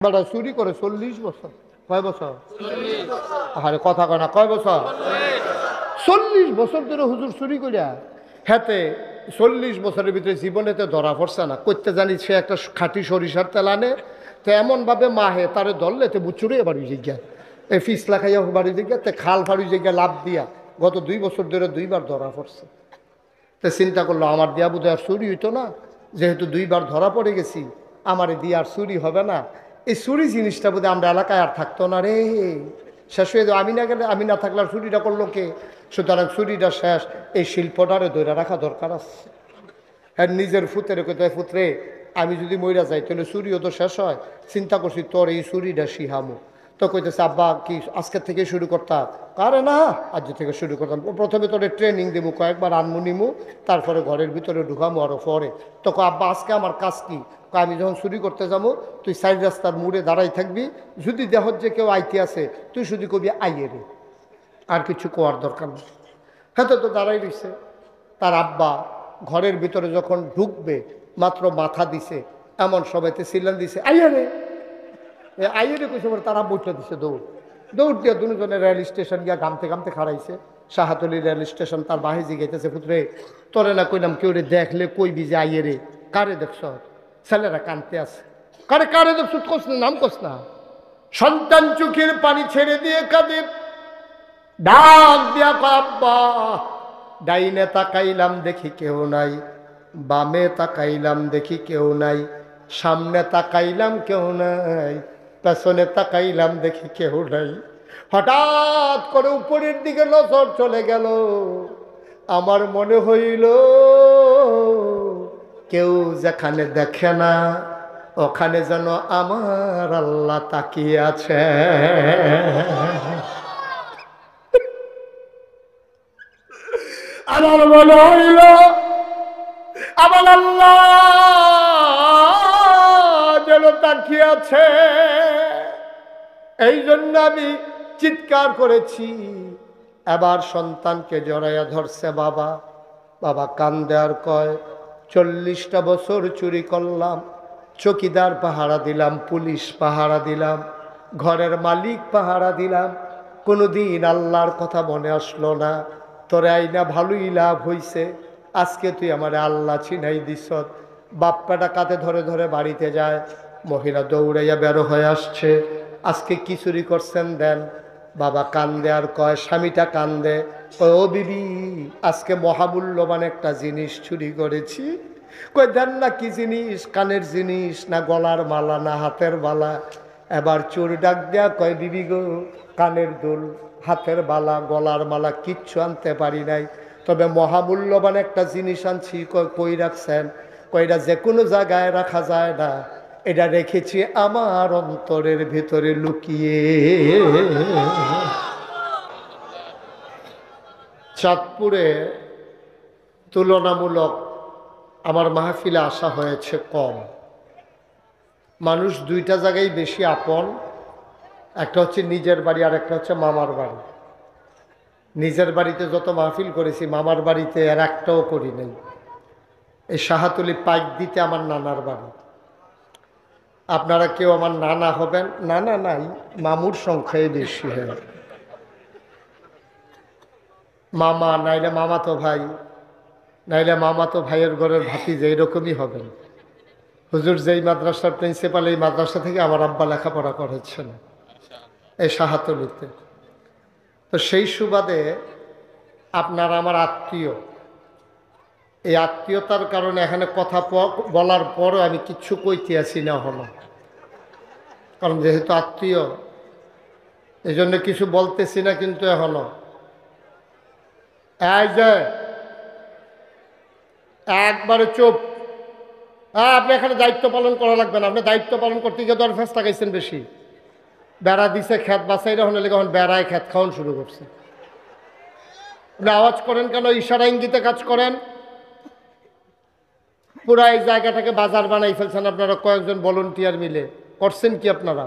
বেটা চুরি করে 40 বছর। কয় বছর? আরে কথা কয় না, কয় বছর? 40 বছর ধরে হুজুর চুরি করিয়া হাতে 40 বছরের ভিতরে জীবনেতে ধরা পড়ছে না। করতে জানি সে একটা খাঁটি সরিষার তেল আনে, তো এমনভাবে মাহে তারে ধরলে তে বুচুরে বাড়ি জিজ্ঞা এ ফিসলা খাইয়া বাড়ি জিজ্ঞা তে খাল ফাড়ি জিজ্ঞা লাভ দিয়া গত 2 বছর ধরে 2বার ধরা পড়ছে। তো চিন্তা করলো আমার দিয়া বোধ আর চুরি হইতো না, যেহেতু 2বার ধরা পড়ে গেছি আমারে দিয়ে আর চুরি হবে না। এই চুরি জিনিসটা বোধহয় আমরা এলাকায় আর থাকতো না রে, শেষ হয়ে যাবে। আমি না গেলে, আমি না থাকলে আর চুরিটা করলো কে? সুতরাং চুরিটা শেষ, এই শিল্পটারে ধরে রাখা দরকার আছে। হ্যাঁ, নিজের ফুতের কোথায় ফুতরে আমি যদি মইরা যাই তাহলে চুরিও তো শেষ হয়। চিন্তা করছি তোর এই চুরিটা শিহামো। তো কইতেছে আব্বা কি আজকের থেকে শুরু করতাম? আরে না, আজ থেকে শুরু করতাম। প্রথমে তোরে ট্রেনিং দেবো, কয়েকবার আনমু নিমু, তারপরে ঘরের ভিতরে ঢুকামো আরো পরে। তো আব্বা আজকে আমার কাজ কি? আমি যখন চুরি করতে যাবো তুই সাইড রাস্তার মুড়ে দাঁড়াই থাকবি, যদি দেহ যে কেউ আইতে আছে তুই শুধু কবি আইয়ে রে, আর কিছু কোয়ার দরকার নেই। হ্যাঁ, তো দাঁড়াই রইছে। তার আব্বা ঘরের ভিতরে যখন ঢুকবে মাত্র মাথা দিছে, এমন সবাইতে সিলান দিছে আইয়া রে, আইয়া রে কইছে। তারা বইটা দিছে দৌড়, দৌড় দিয়ে দুজনে রেল স্টেশন গিয়া গামতে গামতে খাড়াইছে। শাহাতলি রেল স্টেশন। তার বাহিজি গেতেছে পুত্রে তোরে না কইলাম কেউ রে দেখলে কইবি যে আইয়ে রে, কারে দেখছ? ছেলেরা কানতে আছে। কারে কারে দেখছ কস না, নাম কস না। সন্তান চোখের পানি ছেড়ে দিয়ে কাঁদে, ডাক দিয়া আব্বা। ডাইনে তাকাইলাম দেখি কেউ নাই, বামে তাকাইলাম দেখি কেউ নাই, সামনে তাকাইলাম কেউ নাই, পেছনে তাকাইলাম দেখি কেউ নাই। হঠাৎ করে উপরের দিকে নজর চলে গেল, আমার মনে হইল কেউ যেখানে দেখে না ওখানে যেন আমার আল্লাহ তাকিয়ে আছে। আমার মনে হইল আমার আল্লাহ যেন তাকিয়ে আছে। এই জন্য আমি চিৎকার করেছি। এবার সন্তানকে জড়াইয়া ধরছে বাবা। বাবা কান্দে আর কয় 40টা বছর চুরি করলাম, চৌকিদার পাহারা দিলাম, পুলিশ পাহারা দিলাম, ঘরের মালিক পাহারা দিলাম, কোনোদিন আল্লাহর কথা মনে আসলো না। তোরে আইনা ভালোই লাভ হইছে, আজকে তুই আমার আল্লাহ চিনাই দিস। বাপ্পাটা কাঁধে ধরে ধরে বাড়িতে যায়। মহিলা দৌড়াইয়া বেরো হয়ে আসছে, আজকে কি চুরি করছেন দেন। বাবা কান্দে আর কয়, স্বামীটা কান্দে, ও বিবি আজকে মহামূল্যবান একটা জিনিস চুরি করেছি। কই দেন না, কি জিনিস? কানের জিনিস না গলার মালা না হাতের বালা? এবার চোর ডাক দেয়া কয়, বিবি গো কানের দুল, হাতের বালা, গলার মালা কিচ্ছু আনতে পারি নাই, তবে মহামূল্যবান একটা জিনিস আনছি। কই রাখছেন? কইরা যে কোনো জায়গায় রাখা যায় না, এটা রেখেছি আমার অন্তরের ভিতরে লুকিয়ে। চাঁদপুরে তুলনামূলক আমার মাহফিলে আসা হয়েছে কম। মানুষ 2টা জায়গায় বেশি আপন, একটা হচ্ছে নিজের বাড়ি আর একটা হচ্ছে মামার বাড়ি। নিজের বাড়িতে যত মাহফিল করেছি মামার বাড়িতে আর একটাও করি নাই। এই শাহাতলি পাইক দিতে আমার নানার বাড়ি। আপনারা কেউ আমার নানা হবেন? নানা নাই, মামুর সংখ্যাই বেশি হয়। মামা নাইলে মামাতো ভাই, নাইলে মামাতো ভাইয়ের ঘরের ভাতিজা, এইরকমই হবেন। হুজুর যেই মাদ্রাসার প্রিন্সিপাল, এই মাদ্রাসা থেকে আমার আব্বা লেখাপড়া করেছেন এই শাহাতলিতে। তো সেই সুবাদে আপনারা আমার আত্মীয়। এই আত্মীয়তার কারণে এখানে কথা বলার পরও আমি কিচ্ছু কইতে আসি না হলো, কারণ যেহেতু আত্মীয় এই জন্য কিছু বলতেছি না। কিন্তু এখনো এই যে একবারে চুপ। হ্যাঁ, আপনি এখানে দায়িত্ব পালন করা লাগবে না। আপনি দায়িত্ব পালন করতে গিয়ে দরফেস লাগাইছেন বেশি। বেড়া দিছে খেত বাসাই হলে এখন বেড়ায় খেত খাওয়ান শুরু করছে। আপনি আওয়াজ করেন কেন? ইশারা ইঙ্গিতে কাজ করেন। পুরা এই জায়গাটাকে বাজার বানাই ফেলছেন আপনারা কয়েকজন ভলান্টিয়ার মিলে। করছেন কি আপনারা?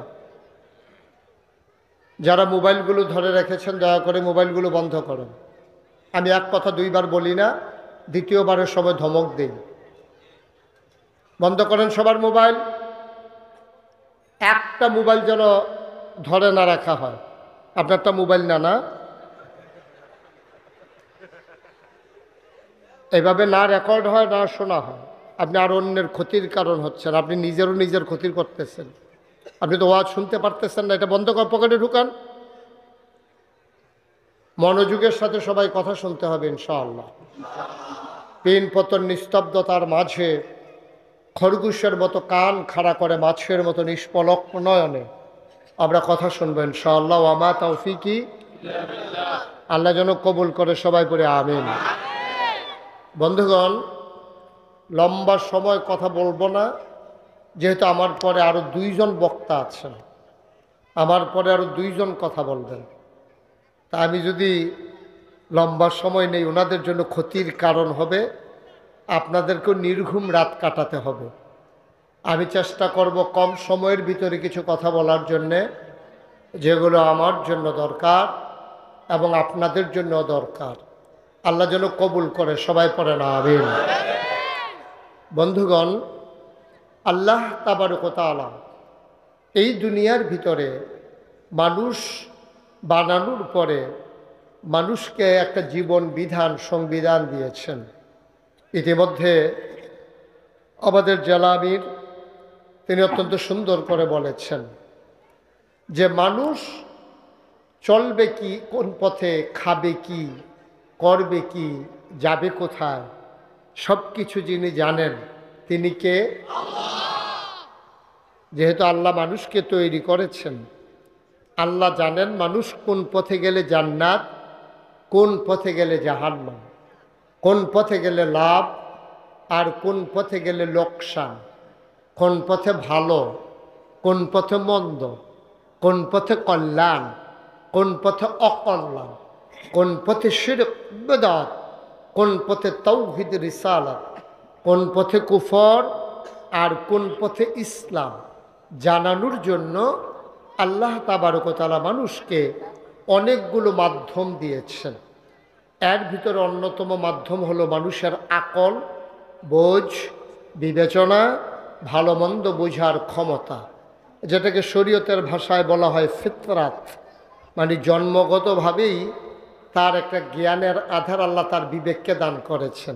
যারা মোবাইলগুলো ধরে রেখেছেন দয়া করে মোবাইলগুলো বন্ধ করেন। আমি এক কথা 2বার বলি না, দ্বিতীয়বারের সময় ধমক দেই। বন্ধ করেন সবার মোবাইল। একটা মোবাইল যেন ধরে না রাখা হয়। আপনারটা মোবাইল না, না এভাবে না রেকর্ড হয়, না শোনা হয়, আপনি আর অন্যের ক্ষতির কারণ হচ্ছেন, আপনি নিজেরও নিজের ক্ষতির করতেছেন। আপনি তো ওয়াজ শুনতে পারতেছেন না, এটা বন্ধ করে পকেটে ঢুকান। মনোযোগের সাথে সবাই কথা শুনতে হবে ইনশাআল্লাহ। পিন পতন নিস্তব্ধতার মাঝে খরগোশের মতো কান খাড়া করে মাছের মতো নিষ্পলক নয়নে আমরা কথা শুনবো ইনশাআল্লাহ। ওয়ামা তৌফিকি, আল্লাহ যেন কবুল করে, সবাই পড়ে আমিন। বন্ধুগণ, লম্বা সময় কথা বলবো না, যেহেতু আমার পরে আরো 2 জন বক্তা আছেন, আমার পরে আরো 2 জন কথা বলবেন। তা আমি যদি লম্বা সময় নেই, ওনাদের জন্য ক্ষতির কারণ হবে, আপনাদেরকেও নির্ঘুম রাত কাটাতে হবে। আমি চেষ্টা করব কম সময়ের ভিতরে কিছু কথা বলার জন্যে, যেগুলো আমার জন্য দরকার এবং আপনাদের জন্য দরকার। আল্লাহ যেন কবুল করে, সবাই পড়েন আমিন। বন্ধুগণ, আল্লাহ তাবারক ওয়া তাআলা এই দুনিয়ার ভিতরে মানুষ বানানোর পরে মানুষকে একটা জীবন বিধান, সংবিধান দিয়েছেন। ইতিমধ্যে আমাদের জেলামীর তিনি অত্যন্ত সুন্দর করে বলেছেন যে মানুষ চলবে কি, কোন পথে, খাবে কি, করবে কি, যাবে কোথায়, সব কিছু যিনি জানেন তিনি কে? যেহেতু আল্লাহ মানুষকে তৈরি করেছেন, আল্লাহ জানেন মানুষ কোন পথে গেলে জান্নাত, কোন পথে গেলে জাহান্নাম, কোন পথে গেলে লাভ আর কোন পথে গেলে লোকসান, কোন পথে ভালো, কোন পথে মন্দ, কোন পথে কল্যাণ, কোন পথে অকল্যাণ, কোন পথে শিরক বিদআত, কোন পথে তাওহীদ রিসালাত, কোন পথে কুফর আর কোন পথে ইসলাম জানানোর জন্য আল্লাহ তাবারক ওয়া তাআলা মানুষকে অনেকগুলো মাধ্যম দিয়েছেন। এর ভিতরে অন্যতম মাধ্যম হলো মানুষের আকল, বোঝ, বিবেচনা, ভালো মন্দ বোঝার ক্ষমতা, যেটাকে শরীয়তের ভাষায় বলা হয় ফিতরাত। মানে জন্মগতভাবেই তার একটা জ্ঞানের আধার আল্লাহ তার বিবেককে দান করেছেন।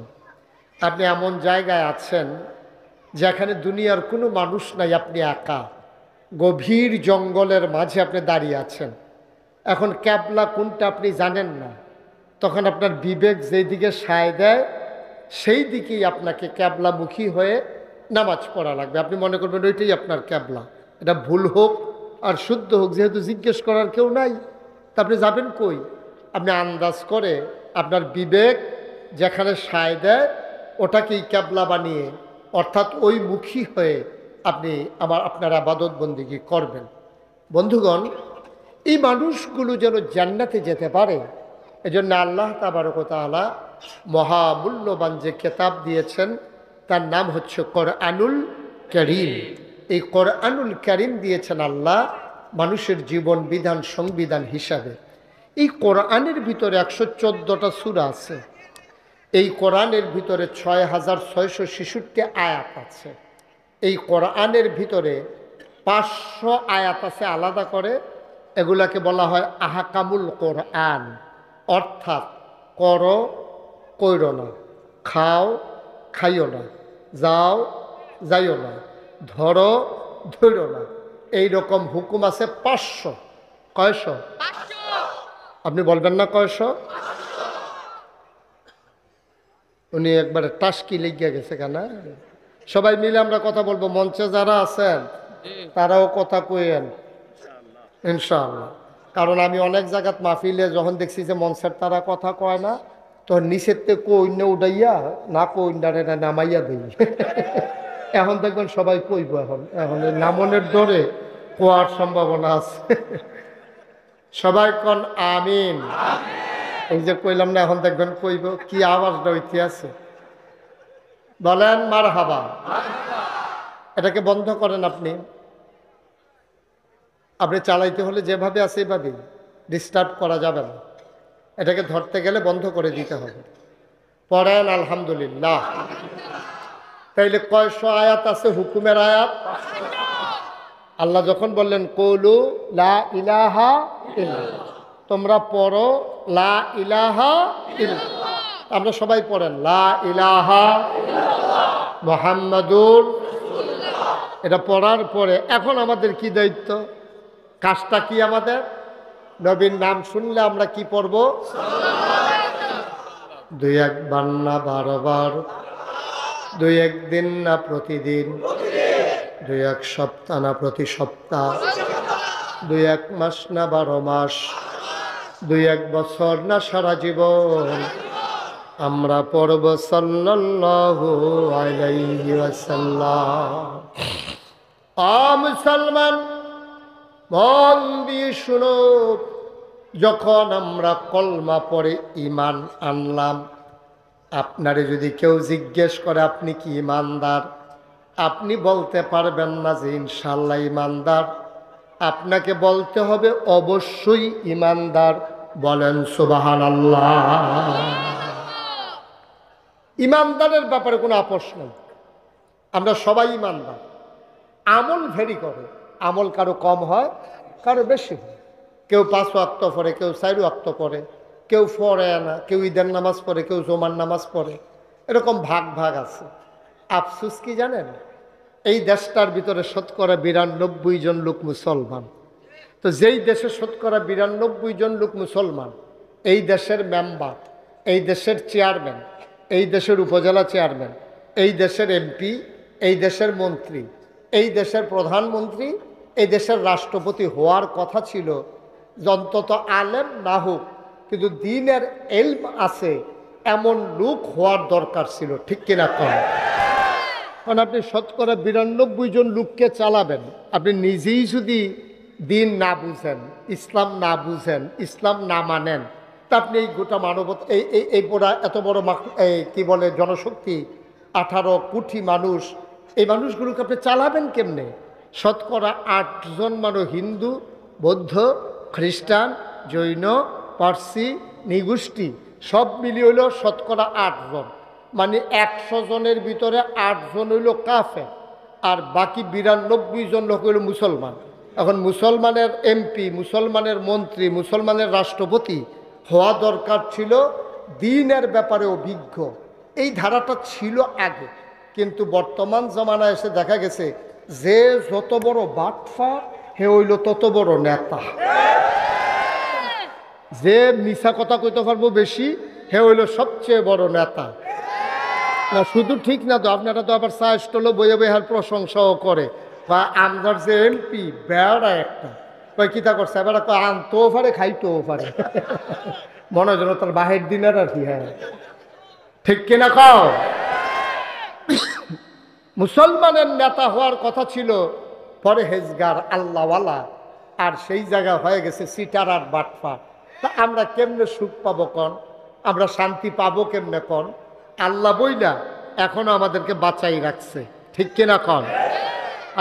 আপনি এমন জায়গায় আছেন যেখানে দুনিয়ার কোনো মানুষ নাই, আপনি একা গভীর জঙ্গলের মাঝে আপনি দাঁড়িয়ে আছেন। এখন ক্যাবলা কোনটা আপনি জানেন না, তখন আপনার বিবেক যেই দিকে সায় দেয় সেই দিকেই আপনাকে ক্যাবলামুখী হয়ে নামাজ পড়া লাগবে। আপনি মনে করবেন ওইটাই আপনার ক্যাবলা। এটা ভুল হোক আর শুদ্ধ হোক, যেহেতু জিজ্ঞেস করার কেউ নাই, তা আপনি যাবেন কই? আপনি আন্দাজ করে আপনার বিবেক যেখানে সায় দেয় ওটাকেই ক্যাবলা বানিয়ে, অর্থাৎ ওই মুখী হয়ে আপনি আপনার ইবাদত বন্দেগী করবেন। বন্ধুগণ, এই মানুষগুলো যেন জান্নাতে যেতে পারে, এজন্য আল্লাহ তাবারক ওয়া তাআলা মহামূল্যবান যে কিতাব দিয়েছেন তার নাম হচ্ছে কোরআনুল কারীম। এই কোরআনুল কারীম দিয়েছেন আল্লাহ মানুষের জীবন বিধান, সংবিধান হিসাবে। এই কোরআনের ভিতরে 114টা সূরা আছে। এই কোরআনের ভিতরে 6666 আয়াত আছে। এই কোরআনের ভিতরে 500 আয়াত আছে আলাদা করে, এগুলাকে বলা হয় আহকামুল কোরআন। অর্থাৎ করো, কইরো না, খাও, খাইও না, যাও, যাইও না, ধরো, ধরো না, এই রকম হুকুম আছে 500। কয়শো? আপনি বলবেন না কয়শো? উনি একবারে টাস্কি লেগে গেছে কেন? সবাই মিলে আমরা কথা বলবো। মঞ্চে যারা আছেন তারাও কথা কইেন ইনশাআল্লাহ। কারণ আমি অনেক জায়গাত মাহফিলে যখন দেখছি যে মঞ্চের তারা কথা কয় না, তখন নিচের থেকে কইন্য উঠাইয়া না কইন্ডারে না নামাইয়া দিই। এখন দেখবেন সবাই কইব। এখন নামনের ডরে কোয়ার সম্ভাবনা আছে। সবাই কন আমিন। এই যে কইলাম না, এখন দেখবেন কইব। কি আওয়াজটা হইতে আছে? বলেন মারহাবা। এটাকে বন্ধ করেন। আপনি চালাইতে হলে যেভাবে আছে এভাবেই, ডিস্টার্ব করা যাবে না। এটাকে ধরতে গেলে বন্ধ করে দিতে হবে। পড়েন আল্লাহ যখন বললেন কৌলু লা ইলাহা ইল্লাল্লাহ, তোমরা পড়ো লা ইলাহা ইল্লাল্লাহ। আমরা সবাই পড়েন লা ইলাহা মুহাম্মাদুর। এটা পড়ার পরে এখন আমাদের কি দায়িত্ব, কাজটা কি আমাদের? নবীর নাম শুনলে আমরা কি পড়ব? দুই একবার না 12 বার, দুই একদিন না প্রতিদিন, দুই এক সপ্তাহ না প্রতি সপ্তাহ, দুই এক মাস না 12 মাস, দুই এক বছর না সারা জীবন আমরা পড়ব সাল্লাল্লাহু আলাইহি ওয়াসাল্লাম। মুসলমান মন দিয়ে শুনো, যখন আমরা কলমা পড়ে ঈমান আনলাম, আপনারে যদি কেউ জিজ্ঞেস করে আপনি কি ঈমানদার, আপনি বলতে পারবেন না যে ইনশাআল্লাহ ঈমানদার। আপনাকে বলতে হবে অবশ্যই ঈমানদার। বলেন সুবহানাল্লাহ। ঈমানদারের ব্যাপারে কোনো আপোষ নেই, আমরা সবাই ঈমানদার। আমল ভেরি করে, আমল কারো কম হয় কারো বেশি হয়। কেউ 5 ওয়াক্ত পড়ে, কেউ 4 ওয়াক্ত পড়ে, কেউ পড়ে না, কেউ ঈদের নামাজ পড়ে, কেউ জুমার নামাজ পড়ে, এরকম ভাগ ভাগ আছে। আফসোস কি জানেন, এই দেশটার ভিতরে শতকরা 92 জন লোক মুসলমান। তো যেই দেশে শতকরা 92 জন লোক মুসলমান, এই দেশের মেম্বার, এই দেশের চেয়ারম্যান, এই দেশের উপজেলা চেয়ারম্যান, এই দেশের এমপি, এই দেশের মন্ত্রী, এই দেশের প্রধানমন্ত্রী, এই দেশের রাষ্ট্রপতি হওয়ার কথা ছিল। অন্তত আলেম না হোক, কিন্তু দ্বীনের ইলম আছে এমন লোক হওয়ার দরকার ছিল, ঠিক কিনা কম? কারণ আপনি শতকরা 92 জন লোককে চালাবেন, আপনি নিজেই যদি দিন না বুঝেন, ইসলাম না বুঝেন, ইসলাম না মানেন, তা আপনি এই গোটা মানবতা এই পুরা এত বড় কি বলে জনশক্তি 18 কোটি মানুষ, এই মানুষগুলোকে আপনি চালাবেন কেমনে? শতকরা 8 জন মানুষ হিন্দু, বৌদ্ধ, খ্রিস্টান, জৈন, পার্সি, নিগোষ্ঠী সব মিলিয়ে হইল শতকরা 8 জন। মানে 100 জনের ভিতরে 8 জন হইল কাফের, আর বাকি 92 জন লোক হইল মুসলমান। এখন মুসলমানের এমপি, মুসলমানের মন্ত্রী, মুসলমানের রাষ্ট্রপতি হওয়া দরকার ছিল দ্বীনের ব্যাপারে অভিজ্ঞ। এই ধারাটা ছিল আগে, কিন্তু বর্তমান জমানায় এসে দেখা গেছে যে যত বড় বাটফা হে হইল তত বড় নেতা, যে মিছা কথা কইতে পারবো বেশি হে হইল সবচেয়ে বড় নেতা। না শুধু ঠিক না তো, আপনারা তো আবার চা স্টলে বইয়ে বইয়ার প্রশংসাও করে, বা আমদার যে এমপি বেড়া একটা কয় কিতা করছে, এবার আনতেও পারে খাইতেও পারে, মনে হয় যেন তার বাহির দিনের আর কি। হ্যাঁ ঠিক কিনা কও? মুসলমানের নেতা হওয়ার কথা ছিল পরহেজগার, আল্লাহওয়ালা, আর সেই জায়গা হয়ে গেছে সিটার আর বাটফা। তা আমরা কেমনে সুখ পাবো কন, আমরা শান্তি পাবো কেমনে কন? আল্লাহ বইলা এখনো আমাদেরকে বাঁচাই রাখছে, ঠিক কিনা কন?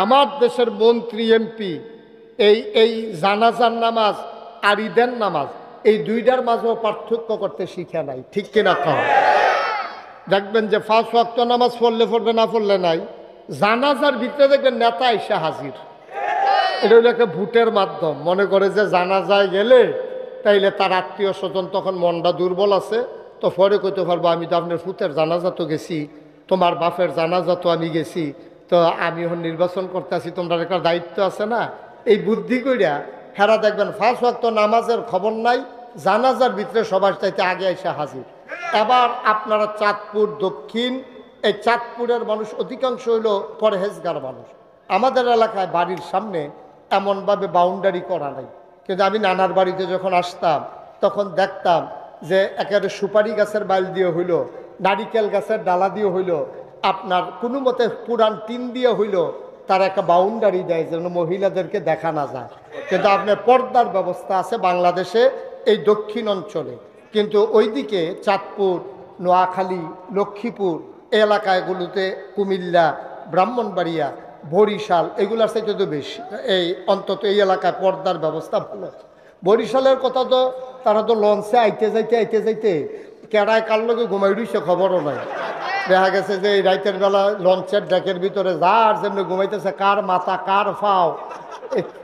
আমার দেশের মন্ত্রী এমপি এই জানাজার নামাজ আর ঈদের নামাজ, এই দুইটার মাঝেও পার্থক্য করতে শিখে নাই, ঠিক কিনা কন? দেখবেন যে 5 ওয়াক্ত নামাজ পড়লে পড়বে, না পড়লে নাই। জানাজার ভিতরে দেখবেন নেতা এসে হাজির। এটা হলো একটা ভোটের মাধ্যম। মনে করে যে জানাজায় গেলে তাইলে তার আত্মীয় স্বজন তখন মনটা দুর্বল আছে, তো পরে কইতে পারবো আমি তো আপনার ফুতের জানাজা তো গেছি, তোমার বাপের জানাজা তো আমি গেছি, তো আমি এখন নির্বাচন করতে আসি, তোমরা একটা দায়িত্ব আছে না। এই বুদ্ধি কইরা হেরা দেখবেন 5 ওয়াক্ত নামাজের খবর নাই, জানাজার ভিতরে সবার চাইতে আগে এসে হাজির। এবার আপনারা চাঁদপুর দক্ষিণ, এই চাঁদপুরের মানুষ অধিকাংশ হইল পরহেজগার মানুষ। আমাদের এলাকায় বাড়ির সামনে এমনভাবে বাউন্ডারি করা নাই, কিন্তু আমি নানার বাড়িতে যখন আসতাম তখন দেখতাম যে একেবারে সুপারি গাছের বাইল দিয়ে হইল, নারিকেল গাছের ডালা দিয়ে হইল, আপনার কোনো মতে পুরান টিন দিয়ে হইল, তার একটা বাউন্ডারি দেয় যেন মহিলাদেরকে দেখা না যায়। কিন্তু আপনার পর্দার ব্যবস্থা আছে বাংলাদেশে এই দক্ষিণ অঞ্চলে, কিন্তু ওইদিকে চাঁদপুর, নোয়াখালী, লক্ষ্মীপুর এই এলাকাগুলোতে, কুমিল্লা, ব্রাহ্মণবাড়িয়া, বরিশাল এগুলার চাইতে তো বেশি, এই অন্তত এই এলাকায় পর্দার ব্যবস্থা ভালো। বরিশালের কথা তো তারা তো লঞ্চে আইতে যাইতে কেড়ায় কার লোকে ঘুমাই রইছে খবরও নাই। দেখা গেছে যে এই রাইতের বেলা লঞ্চের ডেকের ভিতরে যার যেমনি ঘুমাইতেছে, কার মাথা কার ফাও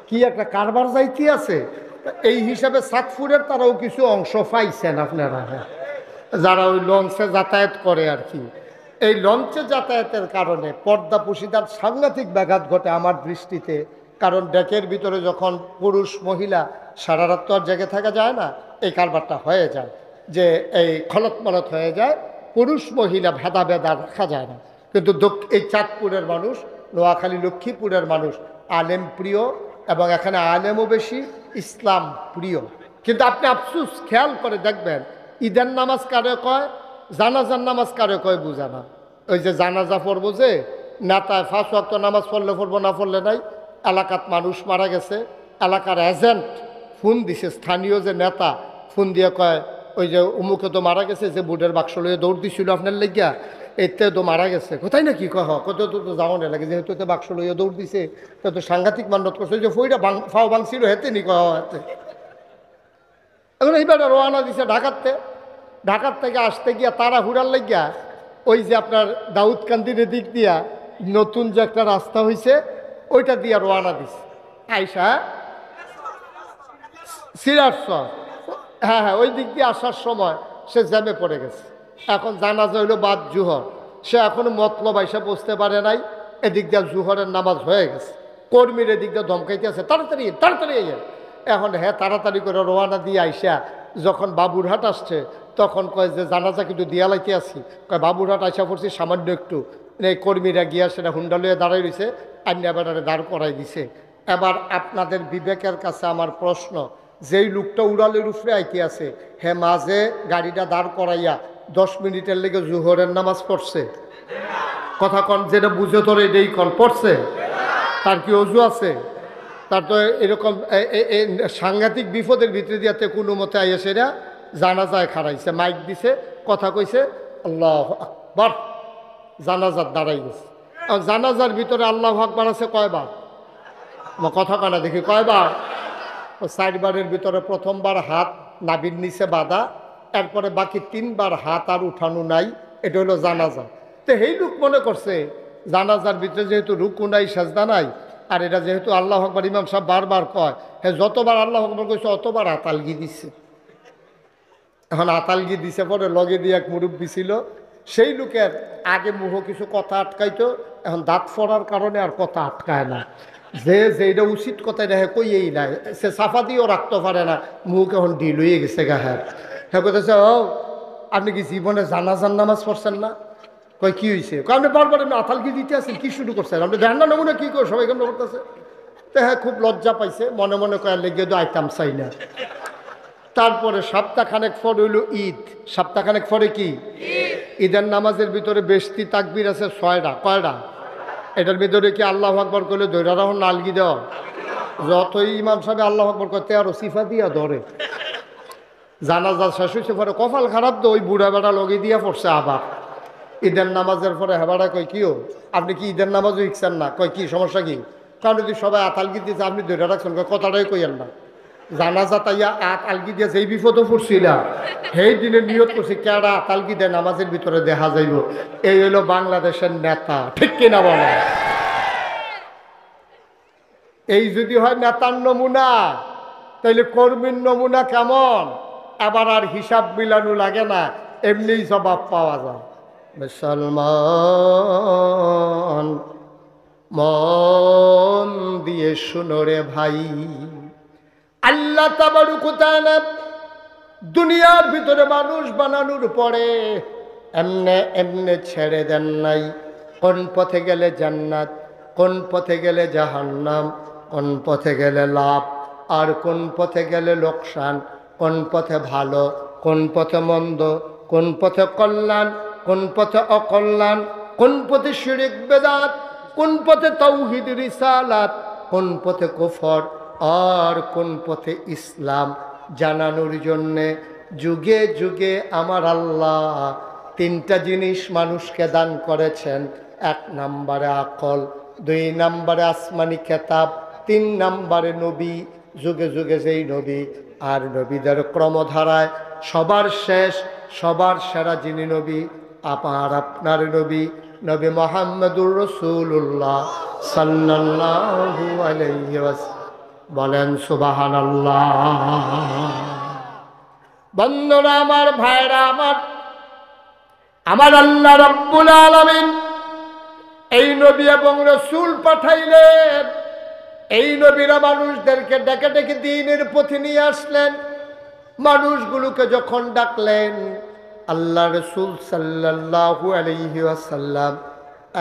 কি একটা কারবার যাইতে আছে। এই হিসাবে চাঁদপুরের তারাও কিছু অংশ পাইছেন আপনারা, যারা ওই লঞ্চে যাতায়াত করে আর কি। এই লঞ্চে যাতায়াতের কারণে পর্দা পুশিদার সাংঘাতিক ব্যাঘাত ঘটে আমার দৃষ্টিতে। কারণ ডেকের ভিতরে যখন পুরুষ মহিলা সারা রাত তো আর জেগে থাকা যায় না, এই কারবারটা হয়ে যায় যে এই খলত মলত হয়ে যায়, পুরুষ মহিলা ভেদা রাখা যায় না। কিন্তু এই চাঁদপুরের মানুষ, নোয়াখালী লক্ষ্মীপুরের মানুষ আলেম প্রিয়, এবং এখানে আলেমও বেশি, ইসলাম প্রিয়। কিন্তু আপনি আফসুস খেয়াল করে দেখবেন, ঈদের নামাজ কারে কয়, জানাজার নামাজ কারে কয় বুঝে না। ওই যে জানাজা পড়বো যে নেতায় 5 ওয়াক্ত নামাজ পড়লে পড়বো, না পড়লে নাই। এলাকাত মানুষ মারা গেছে, এলাকার এজেন্ট ফোন দিছে, স্থানীয় যে নেতা ফোন দিয়ে কয় ওই যে অমুকে তো মারা গেছে, যে বুটের বাক্স লইয়ে দৌড় দিছিল আপনার লেগিয়া, এতে তো মারা গেছে। কোথায় না কি কয়, কত তো যাও না লাগে, যেহেতু এতে বাক্স লইয়ে দৌড় দিছে, তো সাংঘাতিক মান্যত করছে, যে ফইটা ফাও ভাঙছিল হেতে নি কয় হাতে। এখন এইবার রওনা দিছে ঢাকার থেকে আসতে গিয়া তারা হুড়ার লাগিয়া ওই যে আপনার দাউদকান্দির দিক দিয়া নতুন যে একটা রাস্তা হয়েছে ওইটা দিয়া রওনা দিছে। আইসা সিরাজসর, হ্যাঁ, ওই দিক দিয়ে আসার সময় সে জ্যামে পড়ে গেছে। এখন জানাজা হইল বাদ জুহর, সে এখনো মতলব আইসা বসতে পারে নাই। এদিক দিয়ে জুহরের নামাজ হয়ে গেছে, কর্মীর এদিক দিয়ে ধমকাইতে আছে, তাড়াতাড়ি এখন হ্যাঁ তাড়াতাড়ি করে রওনা দিয়ে আইসা যখন বাবুরহাট আসছে, তখন কয় যে জানাজা কিন্তু দিয়া লাইতে আসি, কয় বাবুরহাট আইসা পড়ছি সামান্য একটু। এই কর্মীরা গিয়া সেটা হুন্ডা লইয়া দাঁড়াই রয়েছে, আইনা বেড়ারে দাঁড় করাই দিছে। এবার আপনাদের বিবেকের কাছে আমার প্রশ্ন, যেই লোকটা উড়ালের উপরে আইতে আছে, হে মাঝে গাড়িটা দাঁড় করাইয়া 10 মিনিটের লেগে জুহরের নামাজ পড়ছে? কথা কন, যেটা বুঝে তোর এটাই কন, পড়ছে? তার কি অজু আছে? তার তো এরকম সাংঘাতিক বিপদের ভিতরে দিয়াতে কোনো মতে আইয়া সেরা জানাজায় খাড়াইছে, মাইক দিছে, কথা কইছে, আল্লাহু আকবার, জানাজার দাঁড়াই গেছে। আর জানাজার ভিতরে আল্লাহু আকবার আছে কয়বার? কথা কানা দেখি কয়বার? 4 বারের ভিতরে প্রথমবার হাত নাভির নিচে বাঁধা, এরপরে বাকি 3 বার হাত আর উঠানো নাই, এটা হলো জানাজা। তো এই লোক মনে করছে জানাজার ভিতরে যেহেতু রুকু নাই, সাজদা নাই, আর এটা যেহেতু আল্লাহু আকবার ইমাম সাহেব বারবার কয়, হ্যাঁ যতবার আল্লাহু আকবার কইছে অতবার আতালগি দিচ্ছে। এখন আতালগি দিছে, পরে লগে দিয়ে এক মুরব্বী ছিল, সেই লোকের আগে মুহ কিছু কথা আটকাইতো, এখন দাঁত ফোড়ার কারণে আর কথা আটকায় না। যেটা উচিত কথা দেখে কইয়েই নাই, সে সাফা দিয়েও রাখতে পারে না, মুখ এখন ঢিল হয়ে গেছে গাহার। হ্যাঁ কথা, ও আপনি কি জীবনে জানাজার নামাজ পড়ছেন না? কয় কি হয়েছে? আপনি বারবার আপনি আতালগি দিতে আছেন, কি শুরু করছেন আপনি? ধ্যান না নমুনা কি করে সবাই কেমন করতেছে? তো হ্যাঁ খুব লজ্জা পাইছে, মনে মনে কয়ার লেগে তো আইতাম চাই না। তারপরে সপ্তাহখানেক পর হইল ঈদ। সপ্তাহখানেক পরে কি ঈদের নামাজের ভিতরে বেশতি তাকবীর আছে 6টা। কয়টা? এটার ভিতরে কি আল্লাহু আকবার করলে দৈরা রাহন নালগি দেওয়া? যতই ইমাম সাহেব আল্লাহু আকবার করতে আরো সিফা দিয়া ধরে। জানাজা শেষ হয়েছে, পরে কপাল খারাপ তো ওই বুড়া বেড়া লগে দিয়া পড়ছে আবার ঈদের নামাজের পরে। হেবাটা কয় কিও আপনি কি ঈদের নামাজও ইচ্ছেন না? কয় কি সমস্যা কি? কারণ যদি সবাই আতালগি দিয়েছে আপনি দৈরা রাখছেন, কথাটাই কইয়েন না। জানাজা তাইয়া আলগি দিয়ে যেই বিপদও পড়ছিল, সেই দিনে নিয়ত করছি কেডা আতালগি দেয় নামাজের ভিতরে দেখা যাইব। এই হইল বাংলাদেশের নেতা, ঠিক কিনা বলে? এই যদি হয় নেতার নমুনা, তাইলে কর্মীর নমুনা কেমন? আবার আর হিসাব মিলানো লাগে না, এমনিই জবাব পাওয়া যায়। মুসলমান মন দিয়ে শুনো রে ভাই, আল্লাহ তাবারক ওয়া তাআলা দুনিয়ার ভিতরে মানুষ বানানোর পরে এমনে এমনে ছেড়ে দেন নাই। কোন পথে গেলে জান্নাত, কোন পথে গেলে জাহান্নাম, কোন পথে গেলে লাভ আর কোন পথে গেলে লোকসান, কোন পথে ভালো, কোন পথে মন্দ, কোন পথে কল্যাণ, কোন পথে অকল্যাণ, কোন পথে শিরক বেদাত, কোন পথে তাওহীদ রিসালাত, কোন পথে কুফর আর কোন পথে ইসলাম জানানোর জন্যে যুগে যুগে আমার আল্লাহ 3টা জিনিস মানুষকে দান করেছেন। 1 নম্বরে আকল, 2 নম্বরে আসমানি খেতাব, 3 নম্বরে নবী। যুগে যুগে যেই নবী আর নবীদের ক্রমধারায় সবার শেষ সবার সেরা যিনি নবী, আপনার নবী, নবী মুহাম্মদুর রাসূলুল্লাহ সাল্লাল্লাহু আলাইহি ওয়াসাল্লাম। বলেন সুবহানাল্লাহ। বন্ধুরা আমার, ভাইরা আমার, আমার আল্লাহ রাব্বুল আলামিন এই নবী এবং রাসূল পাঠাইলেন। এই নবীরা মানুষদেরকে ডেকে ডেকে দ্বীনের পথে নিয়ে আসলেন। মানুষগুলোকে যখন ডাকলেন, আল্লাহ রাসূল সাল্লাল্লাহু আলাইহি ওয়াসাল্লাম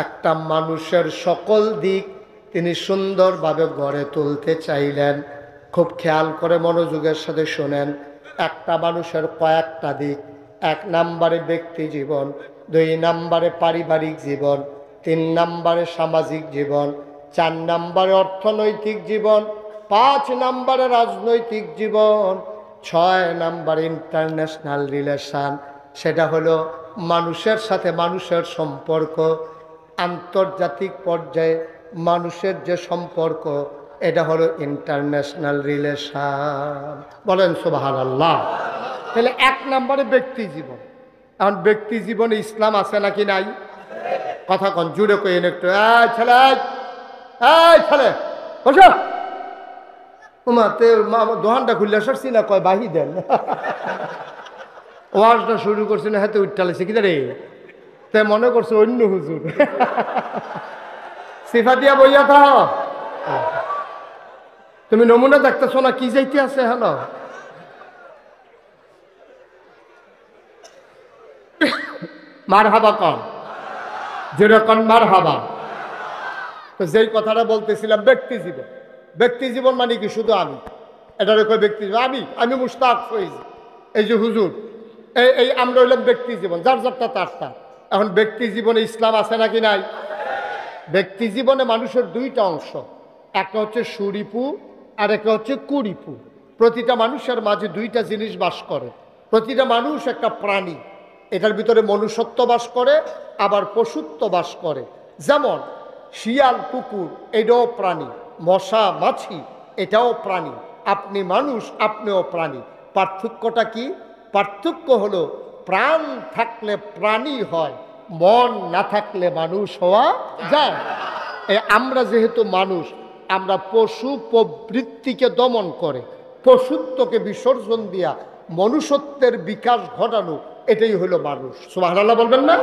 একটা মানুষের সকল দিক তিনি সুন্দরভাবে গড়ে তুলতে চাইলেন। খুব খেয়াল করে মনোযোগের সাথে শোনেন। একটা মানুষের কয়েকটা দিক। 1 নম্বরে ব্যক্তি জীবন, 2 নম্বরে পারিবারিক জীবন, 3 নম্বরে সামাজিক জীবন, 4 নম্বরে অর্থনৈতিক জীবন, 5 নম্বরে রাজনৈতিক জীবন, 6 নম্বরে ইন্টারন্যাশনাল রিলেশন। সেটা হলো মানুষের সাথে মানুষের সম্পর্ক, আন্তর্জাতিক পর্যায়ে মানুষের যে সম্পর্ক, এটা হলো ইন্টারন্যাশনাল রিলেশন। বলেন সুবহানাল্লাহ। তাহলে 1 নম্বরে ব্যক্তি জীবন। এখন ব্যক্তি জীবনে ইসলাম আছে নাকি নাই? কথা কন, জুড়ে কইন একটু। ছেলে, ছেলে বসো। দোকানটা খুললে সরছি না, কয় বাহি দেন। ওয়াজটা শুরু করছি না, হাতে উঠালেছে কি রে, তে মনে করছে অন্য হুজুর। সিফা দিয়া বইয়া থাও। তুমি নমুনা দেখতেছো না কি যাইতে আছে? হ্যালো, মারহাবা কন, যেরকম মারহাবা। তো যেই কথাটা বলতেছিলাম, ব্যক্তি জীবন। ব্যক্তি জীবন মানে কি? শুধু আমি, এটার কয় ব্যক্তি জীবন। আমি মুশতাক ফয়েজ, এই যে হুজুর, এই আমরা হইলাম ব্যক্তি জীবন, যার যারটা তারটা। এখন ব্যক্তি জীবনে ইসলাম আছে নাকি নাই? ব্যক্তি জীবনে মানুষের 2টা অংশ, একটা হচ্ছে সুরিপু আর একটা হচ্ছে কুরিপু। প্রতিটা মানুষের মাঝে 2টা জিনিস বাস করে। প্রতিটা মানুষ একটা প্রাণী, এটার ভিতরে মনুষ্যত্ব বাস করে, আবার পশুত্ব বাস করে। যেমন শিয়াল, কুকুর, এটাও প্রাণী। মশা, মাছি, এটাও প্রাণী। আপনি মানুষ, আপনিও প্রাণী। পার্থক্যটা কি? পার্থক্য হলো প্রাণ থাকলে প্রাণী হয়, মন না থাকলে মানুষ হওয়া যায়। আমরা যেহেতু মানুষ, আমরা পশু প্রবৃত্তিকে দমন করে পশুত্বকে বিসর্জন দিয়া মনুষ্যত্বের বিকাশ ঘটানো, এটাই হলো মানুষ। সুবহানাল্লাহ বলবেন না?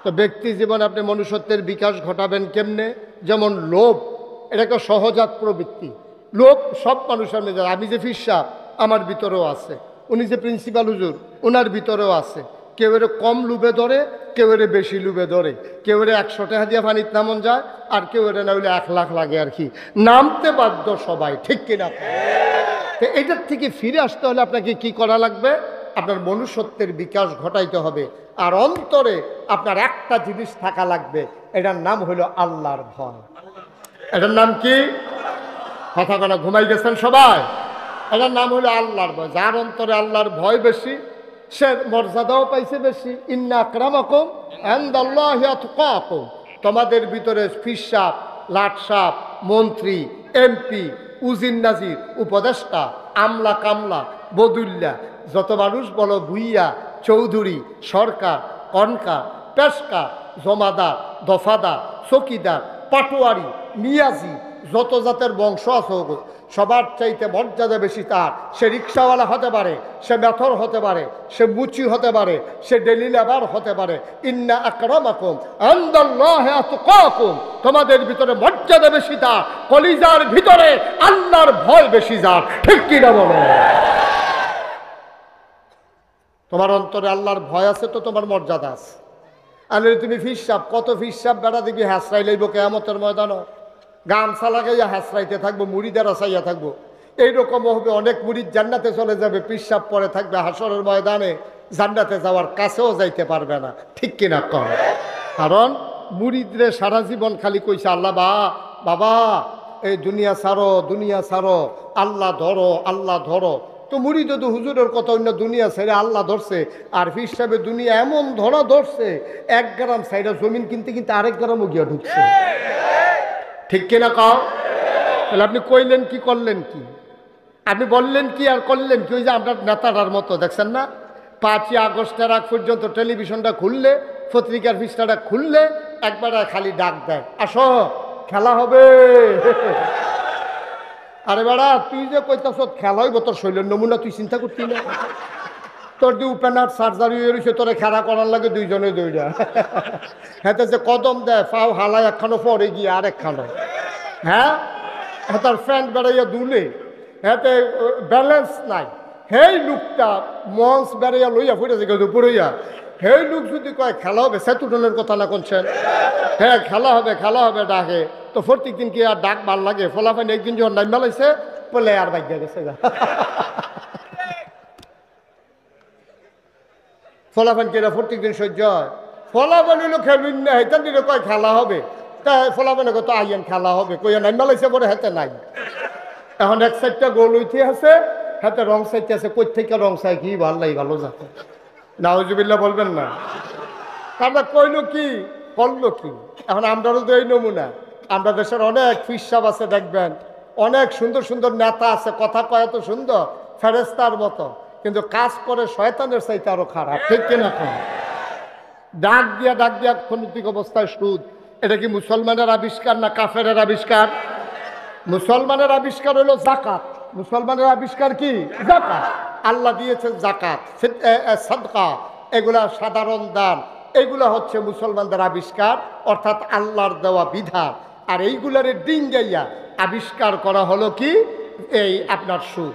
তো ব্যক্তি জীবনে আপনি মনুষ্যত্বের বিকাশ ঘটাবেন কেমনে? যেমন লোভ, এটা একটা সহজাত প্রবৃত্তি। লোভ সব মানুষের মেজাজ। আমি যে ফির সাহেব, আমার ভিতরেও আছে। উনি যে প্রিন্সিপাল হুজুর, ওনার ভিতরেও আছে। কেউ এর কম লুবে ধরে, কেউ এর বেশি লুবে ধরে, কেউ এর 100 টাকা দিয়ে পানিত নামন যায়, আর কেউ এর না হইলে 1 লাখ লাগে আর কি। নামতে বাধ্য সবাই, ঠিক কিনা? তো এটার থেকে ফিরে আসতে হলে আপনাকে কি করা লাগবে? আপনার মনুষ্যত্বের বিকাশ ঘটাইতে হবে। আর অন্তরে আপনার একটা জিনিস থাকা লাগবে, এটার নাম হলো আল্লাহর ভয়। এটার নাম কি? কথা কথা ঘুমাই গেছেন সবাই? এটার নাম হলো আল্লাহর ভয়। যার অন্তরে আল্লাহর ভয় বেশি, সে মর্যাদাও পাইছে বেশি। ইন্না আকরামাকুম ইনদাল্লাহি আতকাকুম। তোমাদের ভিতরে ফিসাব, লাটসাপ, মন্ত্রী, এমপি, উজির নাজির, উপদেষ্টা, আমলা কামলা, বদুল্লা, যত মানুষ বলো, ভুইয়া, চৌধুরী, সরকার, কনকার, পেশকার, জমাদার, দফাদার, চকিদার, পাটোয়ারি, মিয়াজি, যত জাতের বংশ আছে, সবার চাইতে মর্যাদা বেশি তার। সে রিক্সাওয়ালা হতে পারে, সে মেথর হতে পারে, সে মুচি হতে পারে, সে ডেলি লেবার হতে পারে। ইন্না আকরামাকুম ইনদাল্লাহি আতকাকুম। তোমাদের ভিতরে মর্যাদা বেশি তার, কলিজার ভিতরে আল্লাহর ভয় বেশি যার। ঠিক কি না বলো? তোমার অন্তরে আল্লাহর ভয় আছে তো তোমার মর্যাদা আছে। আর তুমি ফিসাব, কত ফিসাব বেড়া দিবি, হাসরাই লইব কিয়ামতের ময়দানে। গামছা লাগাইয়া হাসরাইতে থাকবো, মুড়িদারা চাইয়া থাকবো। এইরকম হবে, অনেক মুড়িদ জান্নাতে চলে যাবে, পিসাব পরে থাকবে হাসরের ময়দানে, জান্নাতে যাওয়ার কাছেও যাইতে পারবে না। ঠিক কিনা কর? কারণ মুড়িদরে সারা জীবন খালি কইছে আল্লাহ বাবা এই দুনিয়া ছাড়ো, দুনিয়া ছাড়ো, আল্লাহ ধরো, আল্লাহ ধরো। তো মুড়িদ তো হুজুরের কথা, অন্য দুনিয়া ছেড়ে আল্লাহ ধরছে। আর হিসাবে দুনিয়া এমন ধরা ধরছে, 1 গ্রাম সাইডা জমিন কিনতে কিনতে আরেক গ্রামও গিয়া ঢুকছে। ঠিক কিনা কাও? তাহলে আপনি কইলেন কি, করলেন কি? আপনি বললেন কি আর করলেন কি? ওই যে আপনার নেতাটার মতো, দেখছেন না? 5ই আগস্টের আগ পর্যন্ত টেলিভিশনটা খুললে, পত্রিকার পৃষ্ঠাটা খুললে একবার খালি ডাক দেয়, আসো খেলা হবে। আরে বেড়া তুই যে কইতাছ খেলা হইব তোর শৈলের নমুনা তুই চিন্তা করতি না? তোর যে ওপেনার সার্জারি হয়ে রয়েছে তোরে খেলা করার লাগে দুইজনে দৌড়া। হ্যাঁ যে কদম দেয় পাও হালায় একখানো পরে গিয়ে আর একখানো। হ্যাঁ তার ফ্যান্ট বেড়াইয়া দুলে হ্যাঁতে ব্যালেন্স নাই। হেই লোকটা মঞ্চ বেড়াইয়া লইয়া ফুটেছে কেউ পুরইয়া হেই লোক যদি কয় খেলা হবে সেতুটনের কথা না করছেন। হ্যাঁ খেলা হবে ডাকে তো প্রত্যেক দিন কি আর ডাক ভাল লাগে? ফলাফান একদিন যখন নাম মেলাইছে বলে আর বাইক গেছে গা। ফলাফান কেরা প্রত্যেক দিন সহ্য হয়? ফলাফান হইলো খেলুন না হেতান দিলে কয় খেলা হবে তা ফলাফানে কত আইয়েন খেলা হবে কইয়া নাম মেলাইছে পরে হাতে নাই। এখন এক সাইডটা গোল উঠে আছে হাতে রং সাইডটা আছে কই থেকে রং সাই কি ভাল লাগে ভালো যাতে নাউজুবিল্লাহ বলবেন না। তারপর কইলো কি করলো কি? এখন আমরাও তো এই নমুনা। আমরা দেশের অনেক ফিসাব আছে দেখবেন, অনেক সুন্দর সুন্দর নেতা আছে, কথা কয় এত সুন্দর ফেরেস্তার মতো, কিন্তু কাজ করে শয়তানের চাইতে আরো খারাপ। ঠিক কিনা? ডাক দিয়া অর্থনৈতিক অবস্থায় সুদ। এটা কি মুসলমানের আবিষ্কার না কাফেরের আবিষ্কার? মুসলমানের আবিষ্কার হলো জাকাত। মুসলমানের আবিষ্কার কি? জাকাত। আল্লাহ দিয়েছেন জাকাত, সাদকা, এগুলা সাধারণ দান, এগুলা হচ্ছে মুসলমানদের আবিষ্কার, অর্থাৎ আল্লাহর দেওয়া বিধান। আর এইগুলার ডিঙ্গাইয়া আবিষ্কার করা হলো কি এই আপনার সুদ।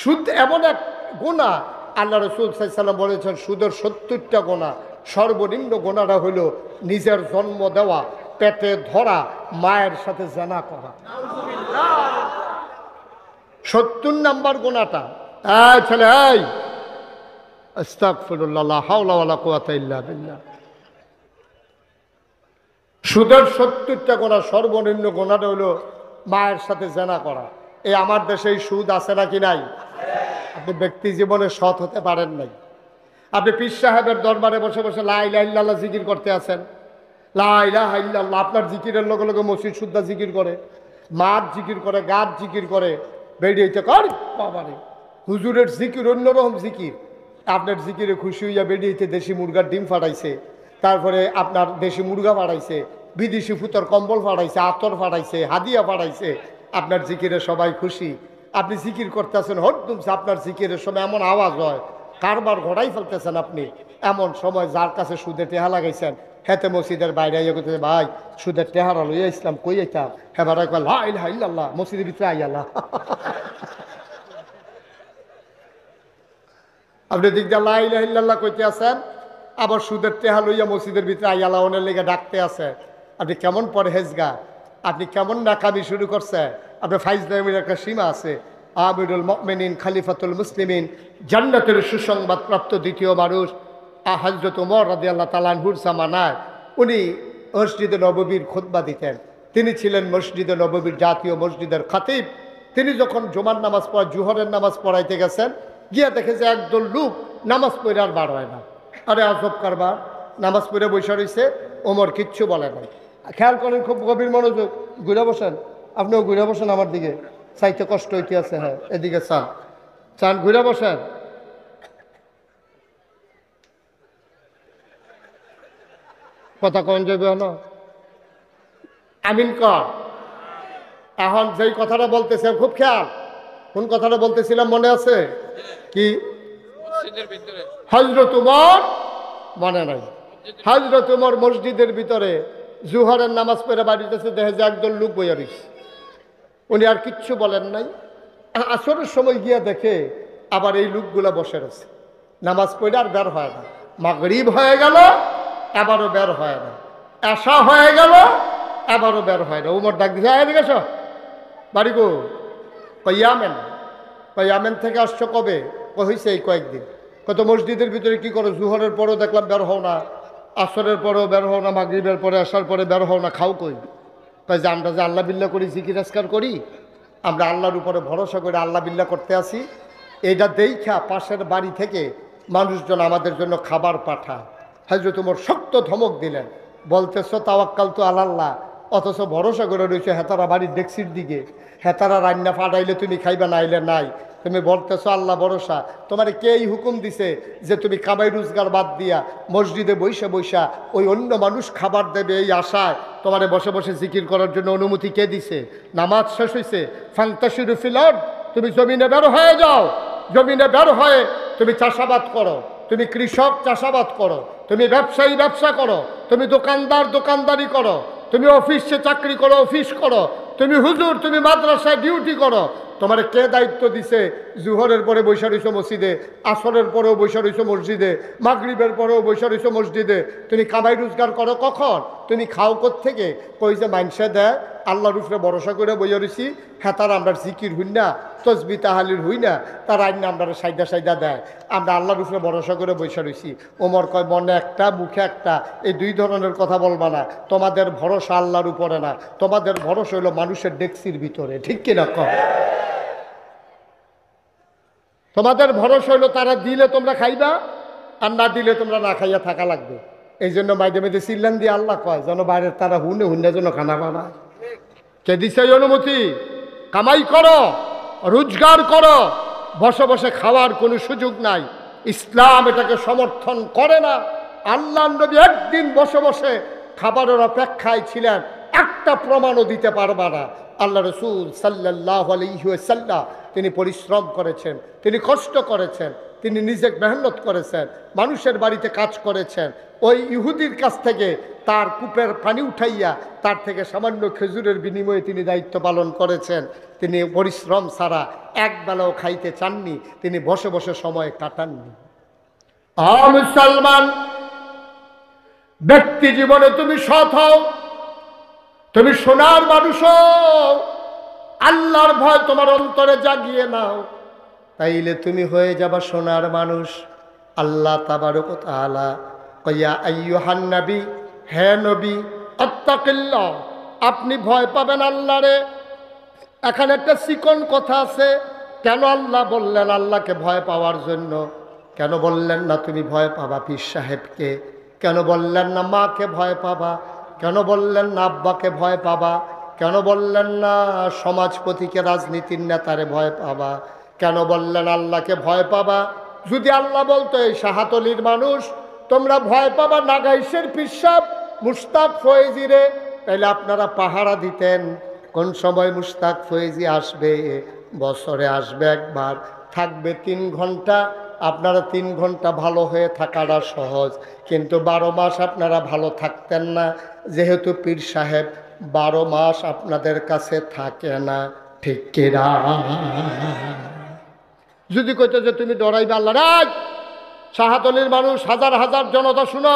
সুদ এমন এক গুনাহ, আল্লাহ রাসূল সাল্লাল্লাহু আলাইহি ওয়াসাল্লাম বলেছেন সুদের 70টা গুনাহ। সর্বনিম্ন গুনাহটা হলো নিজের জন্ম দেওয়া পেটে ধরা মায়ের সাথে জিনা করা। 70 নম্বর গুনাহটা। এই ছেলে এই আস্তাগফিরুল্লাহ লা হাওলা ওয়ালা কুওয়াতা ইল্লা বিল্লাহ। সুদের 70টা গুনাহ, সর্বনিম্ন গুনাহটা হলো মায়ের সাথে জিনা করা। এই আমার দেশে এই সুদ আছে নাকি নাই? আপনি ব্যক্তি জীবনে সৎ হতে পারেন নাই। আপনি পীর সাহেবের দরবারে বসে বসে লা ইলাহা ইল্লাল্লাহ জিকির করতে আছেন, লা ইলাহা ইল্লাল্লাহ। আপনার জিকিরের লগে লগে মসজিদ সুদ্ধা জিকির করে, মাঠ জিকির করে, গাছ জিকির করে, বেরিয়েছে কর বাবারে। হুজুরের জিকির অন্যরকম জিকির। আপনার জিকিরে খুশি হইয়া বেরিয়েছে দেশি মুরগার ডিম ফাটাইছে, তারপরে আপনার দেশি মুরগা ফাটাইছে, বিদেশি ফুতর কম্বল ফাটাইছে, আতর ফাটাইছে, হাদিয়া ফাটাইছে। আপনার জিকিরে সবাই খুশি। আপনি জিকির করতেছেন হরদুমছে, আপনার জিকিরের সময় এমন আওয়াজ হয় কারবার ঘোড়াই ফেলতেছেন আপনি। এমন সময় যার কাছে সুদে টেহা লাগাইছেন হেতে মসজিদের বাইরে আইয়া করতেছে ভাই সুদের টেহারা লইয়া ইসলাম কই আইতাম। হ্যাঁ একবার লা ইলাহা ইল্লাল্লাহ মসজিদের ভিতরে আইয়ালা। আপনি দিক দিয়ে লা ইলাহা ইল্লাল্লাহ কইতে আছেন, আবার সুদের টেহা লইয়া মসজিদের ভিতরে আইয়ালা ওনের লেগে ডাকতে আছে। আপনি কেমন পরহেজগার, আপনি কেমন নাকামি শুরু করছে। আপনার ফাইজলামের একটা সীমা আছে। আমিরুল মুমিনিন খলিফাতুল মুসলিমিন, জান্নাতের সুসংবাদ প্রাপ্ত দ্বিতীয় মানুষ হযরত ওমর রাদিয়াল্লাহু তাআলা আনহুর জামানায় উনি মসজিদে নববীর খুতবা দিতেন। তিনি ছিলেন মসজিদে নববীর জাতীয় মসজিদের খতিব। তিনি যখন জুমার নামাজ জুহরের নামাজ পড়াইতে গেছেন, গিয়া দেখে যে একদল লোক নামাজ পড়ে আর বার হয় না। আরে আজব কারবার, নামাজ পড়ে বসে রয়েছে, ওমর কিচ্ছু বলে নাই। খেয়াল করেন, খুব গভীর মনোযোগ, ঘুরে বসেন, আপনিও ঘুরে বসেন আমার দিকে, চাইতে কষ্ট হইতে আছে। হ্যাঁ এদিকে চান চান, ঘুরে বসেন। কথা কন যাবে না, আমিন কর। এখন যেই কথাটা বলতেছেন খুব খেয়াল, কোন কথাটা বলতেছিলাম মনে আছে কি? হযরত ওমর, মনে নাই? হযরত ওমর মসজিদের ভিতরে জুহরের নামাজ পড়ে বাড়িতেছে, দেখে যে একদল লোক বইয়া রইছে। উনি আর কিচ্ছু বলেন নাই। আসরের সময় গিয়া দেখে আবার এই লোকগুলা বসে রয়েছে, নামাজ পড়ে আর বের হয় না। মাগরিব হয়ে গেল, এবারও বের হয় না। এশা হয়ে গেল, এবারও বের হয় না। উমর ডাক দিছে, এদিকে আসো, বাড়ি গো। কয়ামেন, কয়ামেন থেকে আসছো কবে? হয়েছে এই কয়েকদিন। কত মসজিদের ভিতরে কি করো? জুহরের পরেও দেখলাম বের হও না, আসরের পরেও বের হও না, মাগরিবের পরে আসার পরে বের হও না, খাও কই? তাই যে আমরা যে আল্লাহ বিল্লাহ করি, জিকির আজকার করি, আমরা আল্লাহর উপরে ভরসা করে আল্লাহ বিল্লাহ করতে আসি। এইটা দেখা পাশের বাড়ি থেকে মানুষজন আমাদের জন্য খাবার পাঠায়। হযরত ওমর শক্ত ধমক দিলেন, বলতেছ তাওয়াক্কাল তু আলাল্লাহ, অথচ ভরসা করে রয়েছে হেতারা বাড়ির ডেক্সির দিকে, হেতারা রান্না ফাটাইলে তুমি খাইবা, নাইলে নাই। তুমি বলতেছো আল্লাহ ভরসা। তোমার কেই হুকুম দিছে যে তুমি কামাই রোজগার বাদ দিয়া মসজিদে বৈশা বৈশা ওই অন্য মানুষ খাবার দেবে এই আশায় তোমারে বসে বসে জিকির করার জন্য অনুমতি কে দিছে? নামাজ শেষ হয়েছে, ফান্তাশিরু ফিল আরদ, তুমি জমিনে বের হয়ে যাও। জমিনে বের হয়ে তুমি চাষাবাদ করো, তুমি কৃষক চাষাবাদ করো, তুমি ব্যবসায়ী ব্যবসা করো, তুমি দোকানদার দোকানদারি করো, তুমি অফিসে চাকরি করো, অফিস করো, তুমি হুজুর তুমি মাদ্রাসায় ডিউটি করো। তোমার কে দায়িত্ব দিছে জুহরের পরে বৈশা রইছো মসজিদে, আসরের পরেও বৈশা রইছো মসজিদে, মাগরিবের পরেও বৈশা রইছো মসজিদে। তুমি কামাই রোজগার করো কখন? তুমি খাও কোত্থেকে? কই যে মাইনসে দেয় আল্লাহর উপরে ভরসা করে বইয়া রইছি, হ্যাঁ তার আমরা জিকির হই না, তসবি তাহালির হই না, তার আইন আমরা সাইদা সাইদা দেয়, আমরা আল্লাহর উপরে ভরসা করে বৈশা রইছি। ওমর কয় মনে একটা মুখে একটা, এই দুই ধরনের কথা বলবা না। তোমাদের ভরসা আল্লাহর উপরে না, তোমাদের ভরসা হলো মানুষের ডেক্সির ভিতরে, ঠিক কিনা কয়? তোমাদের ভরসা হইলো তারা দিলে তোমরা খাইবা, আর না দিলে তোমরা না খাইয়া থাকা লাগবে। এই জন্য মাঝে মাঝে চিল্লান দিয়ে আল্লাহ কয় যেন বাইরের তারা হুনে হুন্ডার জন্য খানা বানায়। কে দিছে অনুমতি? কামাই করো, রোজগার করো, বসে বসে খাওয়ার কোনো সুযোগ নাই। ইসলাম এটাকে সমর্থন করে না। আল্লাহ নবী একদিন বসে বসে খাবারের অপেক্ষায় ছিলেন, একটা প্রমাণও দিতে পারবা না। আল্লাহ রসুল সাল্লাল্লাহু আলাইহি ওয়াসাল্লাম তিনি পরিশ্রম করেছেন, তিনি কষ্ট করেছেন, তিনি নিজে মেহনত করেছেন, মানুষের বাড়িতে কাজ করেছেন। ওই ইহুদির কাছ থেকে তার কূপের পানি উঠাইয়া তার থেকে সামান্য খেজুরের বিনিময়ে তিনি দায়িত্ব পালন করেছেন। তিনি পরিশ্রম ছাড়া একবেলাও খাইতে চাননি, তিনি বসে বসে সময় কাটাননি। মুসলমান ব্যক্তি জীবনে তুমি সৎ হও, তুমি সোনার মানুষ হও, আল্লাহর ভয় তোমার অন্তরে জাগিয়ে নাও, তাইলে তুমি হয়ে যাবা সোনার মানুষ। আল্লাহ তাবারক ওয়া তাআলা কয়া আইয়ুহান নবী, হে নবী, আত্তাকিল্লাহ, আপনি ভয় পাবেন আল্লাহরে। এখানে একটা চিকন কথা আছে। কেন আল্লাহ বললেন আল্লাহকে ভয় পাওয়ার জন্য? কেন বললেন না তুমি ভয় পাবা পীর সাহেবকে? কেন বললেন না মাকে ভয় পাবা? কেন বললেন না আব্বাকে ভয় পাবা? কেন বললেন না সমাজপতিকে, রাজনীতির নেতারে ভয় পাবা? কেন বললেন আল্লাহকে ভয় পাবা? যদি আল্লাহ বলতো এই শাহাতলির মানুষ তোমরা ভয় পাবা নাগাইশের পীর সাহেব মুশতাক ফয়েজিরে, তাইলে আপনারা পাহারা দিতেন। কোন সময় মুশতাক ফয়েজি আসবে? বছরে আসবে একবার, থাকবে 3 ঘন্টা। আপনারা 3 ঘন্টা ভালো হয়ে থাকাটা সহজ, কিন্তু 12 মাস আপনারা ভালো থাকতেন না, যেহেতু পীর সাহেব 12 মাস আপনাদের কাছে থাকে না, ঠিক কিনা? যদি কইতো যে তুমি ডরাইবে আল্লাহ, রাজ শাহাতলির মানুষ হাজার হাজার জনতা শুনো,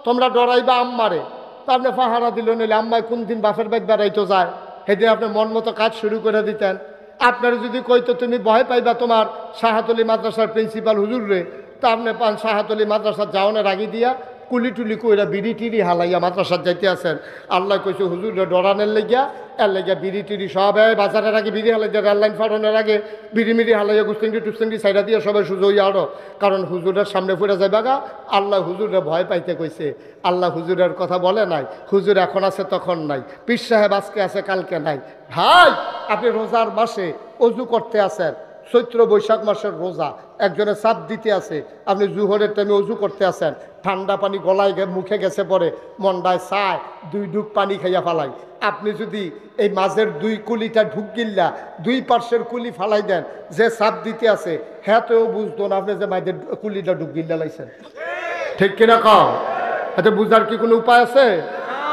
তোমরা ডরাইবা আম্মারে, তা আপনি পাহারা দিল নিলে আম্মায় কোন দিন বাপের বাড়ি বেড়াইতো যায়, সেদিন আপনি মন মতো কাজ শুরু করে দিতেন। আপনার যদি কইতো তুমি ভয় পাইবা তোমার শাহাতলি মাদ্রাসার প্রিন্সিপাল হুজুর রে, তা আপনি পান শাহাতলি মাদ্রাসার যাওয়ানের আগে দিয়া কুলি টুলি কইরা বিড়ি টিড়ি হালাইয়া মাদ্রাসার যাইতে আছেন। আল্লাহ কইছে হুজুর রে ডরানের লেগিয়া, এর লেগিয়া বিড়ি টিড়ি সব বাজারের আগে বিড়ি হালাই দিয়ে রেললাইন ফাটানোর আগে বিড়ি মিড়ি হালাইয়া গুস্তিংটি টুস্তিংটি সাইডা দিয়ে সবাই সুযোগ আরো, কারণ হুজুরের সামনে ফুটে যাইবা গা। আল্লাহ হুজুরে ভয় পাইতে কইছে। আল্লাহ হুজুরের কথা বলে নাই, হুজুর এখন আছে তখন নাই, পীর সাহেব আজকে আছে কালকে নাই। ভাই আপনি রোজার মাসে অজু করতে আছেন, চৈত্র বৈশাখ মাসের রোজা, একজনে চাপ দিতে আছে, আপনি জুহরের টাইমে অজু করতে আছেন, ঠান্ডা পানি গলায় মুখে গেছে পরে মন্ডায় চায় 2 ঢুক পানি খাইয়া ফালাই। আপনি যদি এই মাঝের 2 কুলিটা ঢুক গিল্লা 2 পার্শ্বের কুলি ফালাই দেন, যে চাপ দিতে আছে হ্যাঁ তো বুঝতো না আপনি যে মাঝের কুলিটা ঢুক গিল্লা লাইছেন, ঠিক কিনা কও? এতে বুঝার কি কোনো উপায় আছে?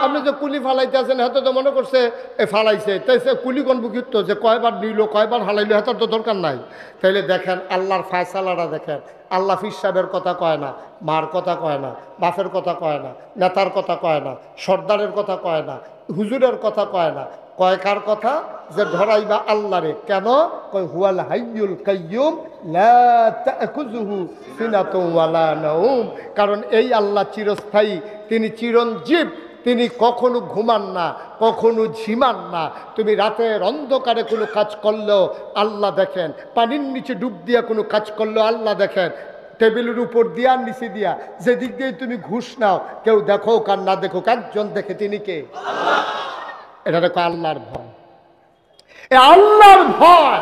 আপনি যে কুলি ফালাইতে আছেন হয়তো তো মনে করছে এ ফালাইছে, তাই সে কুলি কোন বুকিত যে কয়বার নিল কয়বার হালাইলো হাতার তো দরকার নাই। তাইলে দেখেন আল্লাহর ফায়সালাটা দেখেন। আল্লাহ পীর সাহেবের কথা কয় না, মার কথা কয় না, বাপের কথা কয় না, নেতার কথা কয় না, সর্দারের কথা কয় না, হুজুরের কথা কয় না, কয় কার কথা? যে ধরাইবা আল্লাহরে। কেন? কয় হুয়াল হাইয়ুল কাইয়ুম লা তা'খুযুহু সিনাতুন ওয়ালা নাওম। কারণ এই আল্লাহ চিরস্থায়ী, তিনি চিরঞ্জীব, তিনি কখনো ঘুমান না, কখনো ঝিমান না। তুমি রাতের অন্ধকারে কোনো কাজ করলেও আল্লাহ দেখেন, পানির নিচে ডুব দিয়া কোনো কাজ করলেও আল্লাহ দেখেন, টেবিলের উপর দিয়া নিচে দিয়া যেদিক দিয়ে তুমি ঘুষ নাও, কেউ দেখো কার না দেখো, একজন দেখে, তিনি কে? এটা দেখো আল্লাহর ভয়। এই আল্লাহর ভয়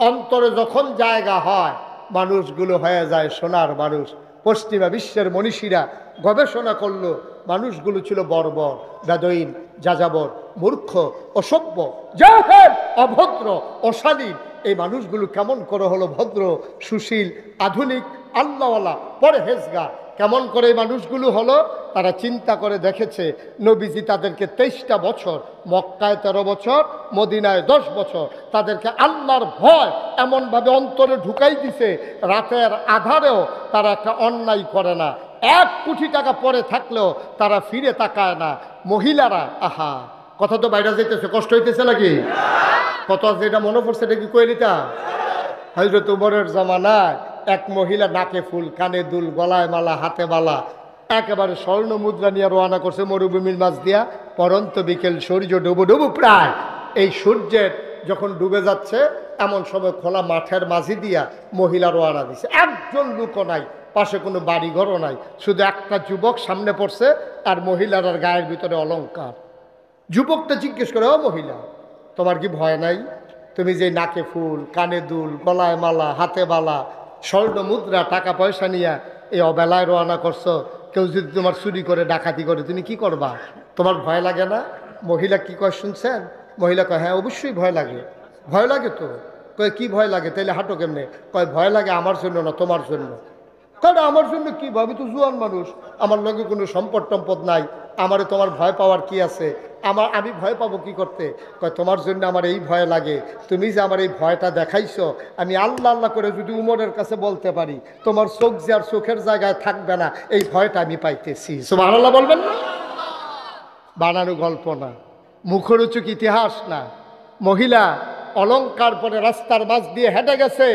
অন্তরে যখন জায়গা হয়, মানুষগুলো হয়ে যায় সোনার মানুষ। পশ্চিমা বিশ্বের মনীষীরা গবেষণা করলো, মানুষগুলো ছিল বর্বর, বেদইন, যাযাবর, মূর্খ, অসভ্য, জাহেল, অভদ্র, অশালীন। এই মানুষগুলো কেমন করে হলো ভদ্র, সুশীল, আধুনিক, আল্লাহওয়ালা, পরহেজগার? কেমন করে এই মানুষগুলো হলো? তারা চিন্তা করে দেখেছে, নবীজি তাদেরকে 23টা বছর, মক্কায় 13 বছর, মদিনায় 10 বছর, তাদেরকে আল্লাহর ভয় এমনভাবে অন্তরে ঢুকাই দিছে, রাতের আধারেও তারা একটা অন্যায় করে না। 1 কোটি টাকা পরে থাকলেও তারা ফিরে তাকায় না। মহিলারা, আহা, কথা তো বাইরে যেতেছে, কষ্ট হইতেছে নাকি? কত যেটা মনে পড়ছে এটা কি কয়ে দিতা? হযরত উমরের জামানায় এক মহিলা নাকে ফুল, কানে দুল, গলায় মালা, হাতে বালা, একেবারে স্বর্ণ মুদ্রা নিয়ে রওনা করছে মরুভূমির মাঝ দিয়া। পরন্ত বিকেল, সূর্য ডুবু ডুবু প্রায়। এই সূর্যের যখন ডুবে যাচ্ছে এমন সময় খোলা মাঠের মাঝে দিয়া মহিলা রওনা দিছে। একজন লোকও নাই, পাশে কোনো বাড়িঘরও নাই, শুধু একটা যুবক সামনে পড়ছে আর মহিলার গায়ের ভিতরে অলংকার। যুবকটা জিজ্ঞেস করে, ও মহিলা, তোমার কি ভয় নাই? তুমি যে নাকে ফুল, কানে দুল, গলায় মালা, হাতে বালা, স্বর্ণ মুদ্রা, টাকা পয়সা নিয়ে এই অবেলায় রওনা করছো, কেউ যদি তোমার চুরি করে, ডাকাতি করে, তুমি কি করবা? তোমার ভয় লাগে না? মহিলা কি কয় শুনছেন? মহিলা কয়, হ্যাঁ অবশ্যই ভয় লাগে। ভয় লাগে তো? কয় কি ভয় লাগে? তাইলে হাঁটো কেমনে? কয় ভয় লাগে আমার জন্য না, তোমার জন্য। কারণ আমার জন্য কি? আমি তো জুয়ান মানুষ, আমার লগে কোনো সম্পদ টম্পদ নাই, আমারে তোমার ভয় পাওয়ার কি আছে? আমি ভয় পাবো কি করতে? কয় তোমার জন্য আমার এই ভয় লাগে, তুমি যে আমার এই ভয়টা দেখাইছো, আমি আল্লাহ আল্লাহ করে যদি উমরের কাছে বলতে পারি, তোমার চোখ যে আর চোখের জায়গায় থাকবে না, এই ভয়টা আমি পাইতেছি। সুবহানাল্লাহ বলবেন না? বানানো গল্প না, মুখরোচক ইতিহাস না। মহিলা অলংকার পরে রাস্তার মাঝ দিয়ে হেঁটে গেছে,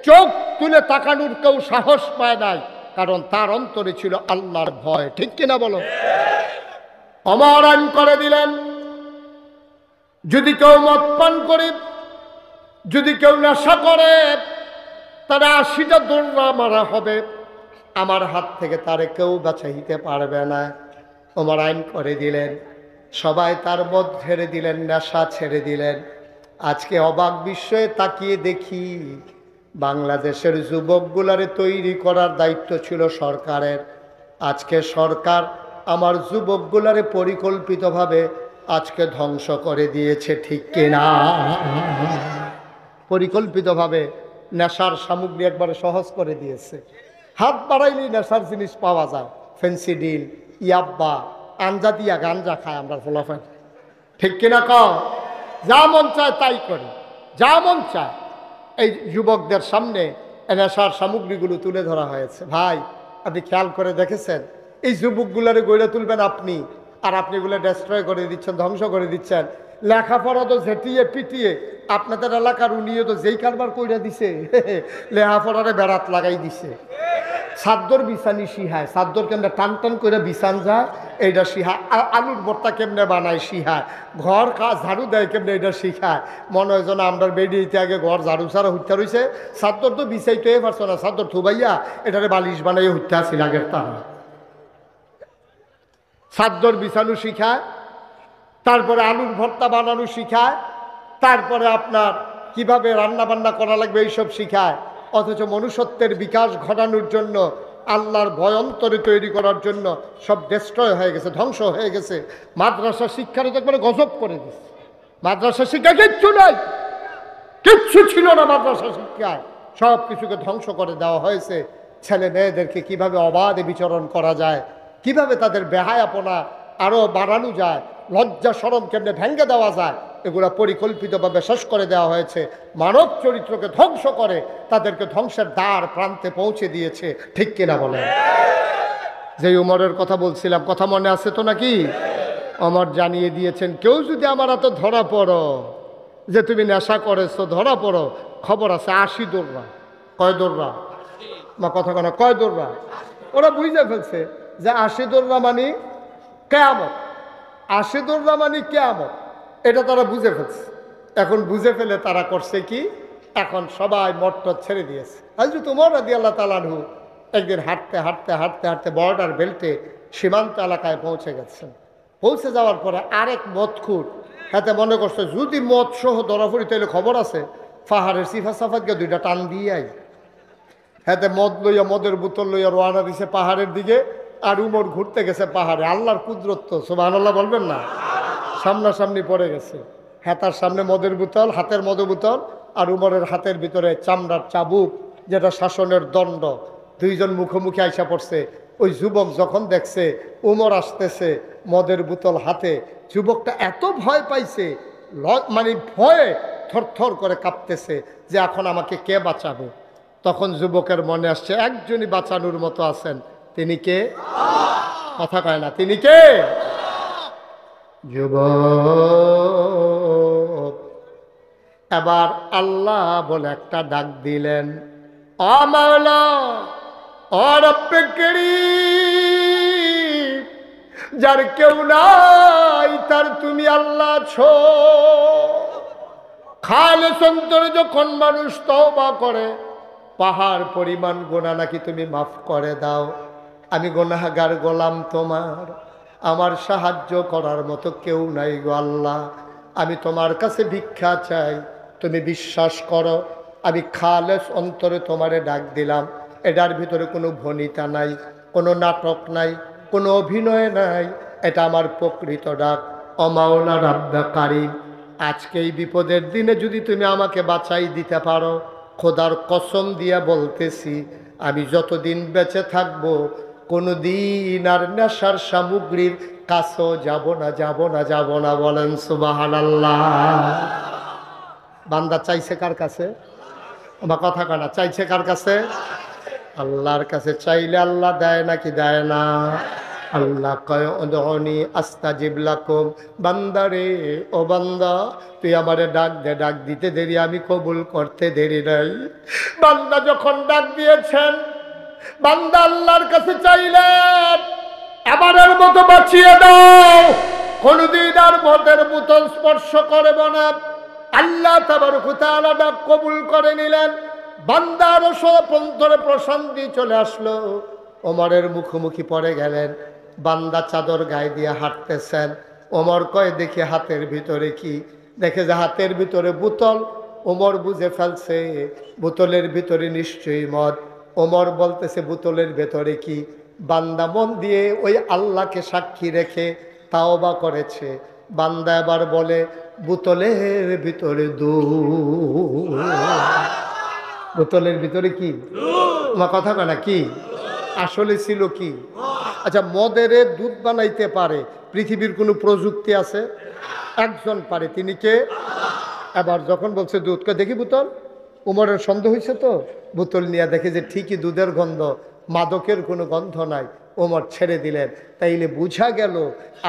চোখ তুলে তাকানোর কেউ সাহস পায় নাই, কারণ তার অন্তরে ছিল আল্লাহর ভয়। ঠিক কিনা বলো? ওমর আইন করে দিলেন, যদি কেউ মদ পান করে, যদি কেউ নেশা করে, তারা 80টা দৌড়া মারা হবে, আমার হাত থেকে তারে কেউ বাঁচাইতে পারবে না। ওমর আইন করে দিলেন, সবাই তার মদ ছেড়ে দিলেন, নেশা ছেড়ে দিলেন। আজকে অবাক বিস্ময়ে তাকিয়ে দেখি, বাংলাদেশের যুবকগুলারে তৈরি করার দায়িত্ব ছিল সরকারের। আজকে সরকার আমার যুবকগুলারে পরিকল্পিতভাবে আজকে ধ্বংস করে দিয়েছে। ঠিক কিনা? পরিকল্পিতভাবে নেশার সামগ্রী একবারে সহজ করে দিয়েছে। হাত বাড়াইলেই নেশার জিনিস পাওয়া যায়। ফেন্সিডিল, ইয়াব্বা, আঞ্জা দিয়া গাঞ্জা খায় আমরা ফলাফল। ঠিক কিনা কও? যা মন চায় তাই করে, যা মন চায়। এই যুবকদের সামনে নেশার সামগ্রীগুলো তুলে ধরা হয়েছে। ভাই, আপনি খেয়াল করে দেখেছেন, এই যুবকগুলারে গড়ে তুলবেন আপনি, আর আপনি এগুলো ডেস্ট্রয় করে দিচ্ছেন, ধ্বংস করে দিচ্ছেন। লেখাপড়া তো ঝেটিয়ে পিটিয়ে আপনাদের এলাকার উনিও তো যেই কারবার কইরা দিছে, লেখাপড়ারে বেড়াত লাগাই দিছে। সাদ্দর বিছানি শিহায়, সাদ্দর কেমনে টান টান করে বিছান যায় এইটা শিহায়, আলুর ভর্তা কেমনে বানায় শিহায়, ঘর ঝাড়ু দেয় কেমনে এটা শিখায়। মনে হয় যেন আমরা বেরিয়েতে আগে ঘর ঝাড়ু ছাড়া হত্যা রয়েছে, সাদ্দর তো বিছাইতে পারছো না, সাদ্দর থুবাইয়া এটারে বালিশ বানাইয়া হত্যা আসছিল আগের তারা। সাদ্দর বিছানো শিখায়, তারপরে আলুর ভর্তা বানানো শিখায়, তারপরে আপনার কিভাবে রান্না বান্না করা লাগবে এইসব শিখায়। অথচ মনুষ্যত্বের বিকাশ ঘটানোর জন্য, আল্লাহর ভয় অন্তরে তৈরি করার জন্য সব ডেস্ট্রয় হয়ে গেছে, ধ্বংস হয়ে গেছে। মাদ্রাসা শিক্ষার একবারে গজব করে দিচ্ছে। মাদ্রাসা শিক্ষা কিচ্ছু নাই, কিচ্ছু ছিল না মাদ্রাসা শিক্ষায়, সব কিছুকে ধ্বংস করে দেওয়া হয়েছে। ছেলে মেয়েদেরকে কিভাবে অবাধে বিচরণ করা যায়, কিভাবে তাদের বেহায়াপনা আরও বাড়ানো যায়, লজ্জা শরম কেমনে ভেঙে দেওয়া যায়, এগুলো পরিকল্পিতভাবে শেষ করে দেওয়া হয়েছে। মানব চরিত্রকে ধ্বংস করে তাদেরকে ধ্বংসের দ্বার প্রান্তে পৌঁছে দিয়েছে। ঠিক কিনা বলেন? যে উমরের কথা বলছিলাম, কথা মনে আছে তো নাকি? ওমর জানিয়ে দিয়েছেন, কেউ যদি আমার হাতে ধরা পড়ো যে তুমি নেশা করেছো, ধরা পড়ো, খবর আছে 80 দৌড়া। কয় দৌড়া? মা কথা কেন, কয় দৌড়া? ওরা বুঝে ফেলছে যে 80 দৌড়া মানে কেয়ামত, 80 দৌড়া মানে কেয়ামত, এটা তারা বুঝে ফেলছে। এখন বুঝে ফেলে তারা করছে কি, এখন সবাই মট্টর ছেড়ে দিয়েছে। হযরত ওমর রাদিয়াল্লাহু তাআলা আনহু একদিন হাঁটতে হাঁটতে হাঁটতে হাঁটতে বর্ডার বেল্টে সীমান্ত এলাকায় পৌঁছে গেছেন। পৌঁছে যাওয়ার পরে আরেক মদখুর হাতে মনে করছে যদি মদ সহ ধরা পড়ি তাহলে খবর আছে, পাহাড়ের সিফা সাফাতকে দুইটা টান দিয়ে আই। হাতে মদ লইয়া, মদের বোতল লইয়া রওনা দিছে পাহাড়ের দিকে। আর উমর ঘুরতে গেছে পাহাড়ে। আল্লাহর কুদরত, সুবহানাল্লাহ বলবেন না? সামনাসামনি পড়ে গেছে। হাতার সামনে মদের বোতল, হাতের মদের বোতল, আর উমরের হাতের ভিতরে চামড়ার চাবুক, যেটা শাসনের দণ্ড। দুইজন মুখোমুখি আইসা পড়ছে। ওই যুবক যখন দেখছে উমর আসতেছে মদের বোতল হাতে, যুবকটা এত ভয় পাইছে, মানে ভয়ে থরথর করে কাঁপতেছে যে এখন আমাকে কে বাঁচাবে। তখন যুবকের মনে আসছে একজনই বাঁচানোর মতো আছেন, তিনি কে? কথা কয় না, তিনি কে? যুবক এবার আল্লাহ বলে একটা ডাক দিলেন, ও মাওলা, ও রব্বে কারীম, যার কেউ নাই তার তুমি আল্লাহ ছো। খালেস অন্তরে যখন মানুষ তওবা করে, পাহাড় পরিমাণ গুনাহ নাকি তুমি মাফ করে দাও। আমি গুনাহগার গোলাম তোমার, আমার সাহায্য করার মতো কেউ নাই গো আল্লাহ। আমি তোমার কাছে ভিক্ষা চাই, তুমি বিশ্বাস করো আমি খালেস অন্তরে তোমারে ডাক দিলাম। এটার ভিতরে কোনো ভনিতা নাই, কোনো নাটক নাই, কোনো অভিনয় নাই, এটা আমার প্রকৃত ডাক। ও মাওলা রব্বে কারীম, আজকে এই বিপদের দিনে যদি তুমি আমাকে বাঁচাই দিতে পারো, খোদার কসম দিয়া বলতেছি আমি যতদিন বেঁচে থাকবো কোনো দিন আর নেশার সামগ্রীর কাছেও যাব না, যাব না, যাব না। বলেন সুবহানাল্লাহ। বান্দা চাইছে কার কাছে? বা কথা কানা চাইছে কার কাছে? আল্লাহর কাছে। চাইলে আল্লাহ দেয় নাকি দেয় না? আল্লাহ কয় উদউনি আস্তাজিব লাকুম। বান্দারে, ও বান্দা, তুই আমারে ডাক দে, ডাক দিতে দেরি, আমি কবুল করতে দেরি নাই। বান্দা যখন ডাক দিয়েছেন, বান্দা আল্লাহর কাছে চাইলেন এবারের মতো বাঁচিয়ে দাও, কোনদিন আর মদের বোতল স্পর্শ করব না। আল্লাহ তাবারক ওয়া তাআলা ডাক কবুল করে নিলেন। বান্দার সব অন্তরে প্রশান্তি চলে আসলো। ওমরের মুখোমুখি পড়ে গেলেন। বান্দা চাদর গায়ে দিয়ে হাঁটতেছেন। ওমর কয় দেখি হাতের ভিতরে কি? দেখে যে হাতের ভিতরে বোতল। ওমর বুঝে ফেলছে বোতলের ভিতরে নিশ্চয়ই মদ। ওমর বলতেছে বোতলের ভেতরে কি? বান্দা মন দিয়ে ওই আল্লাহকে সাক্ষী রেখে তাওবা করেছে। বান্দা এবার বলে বোতলের ভিতরে দুধ। বোতলের ভিতরে কি? আমার কথা কয় না কি? আসলে ছিল কি? আচ্ছা, মদের দুধ বানাইতে পারে পৃথিবীর কোনো প্রযুক্তি আছে? একজন পারে, তিনি কে? এবার যখন বলছে দুধকে দেখি বোতল, উমরের সন্দেহ হয়েছে তো, বোতল নিয়ে দেখে যে ঠিকই দুধের গন্ধ, মাদকের কোনো গন্ধ নাই। ওমর ছেড়ে দিলেন। তাইলে বুঝা গেল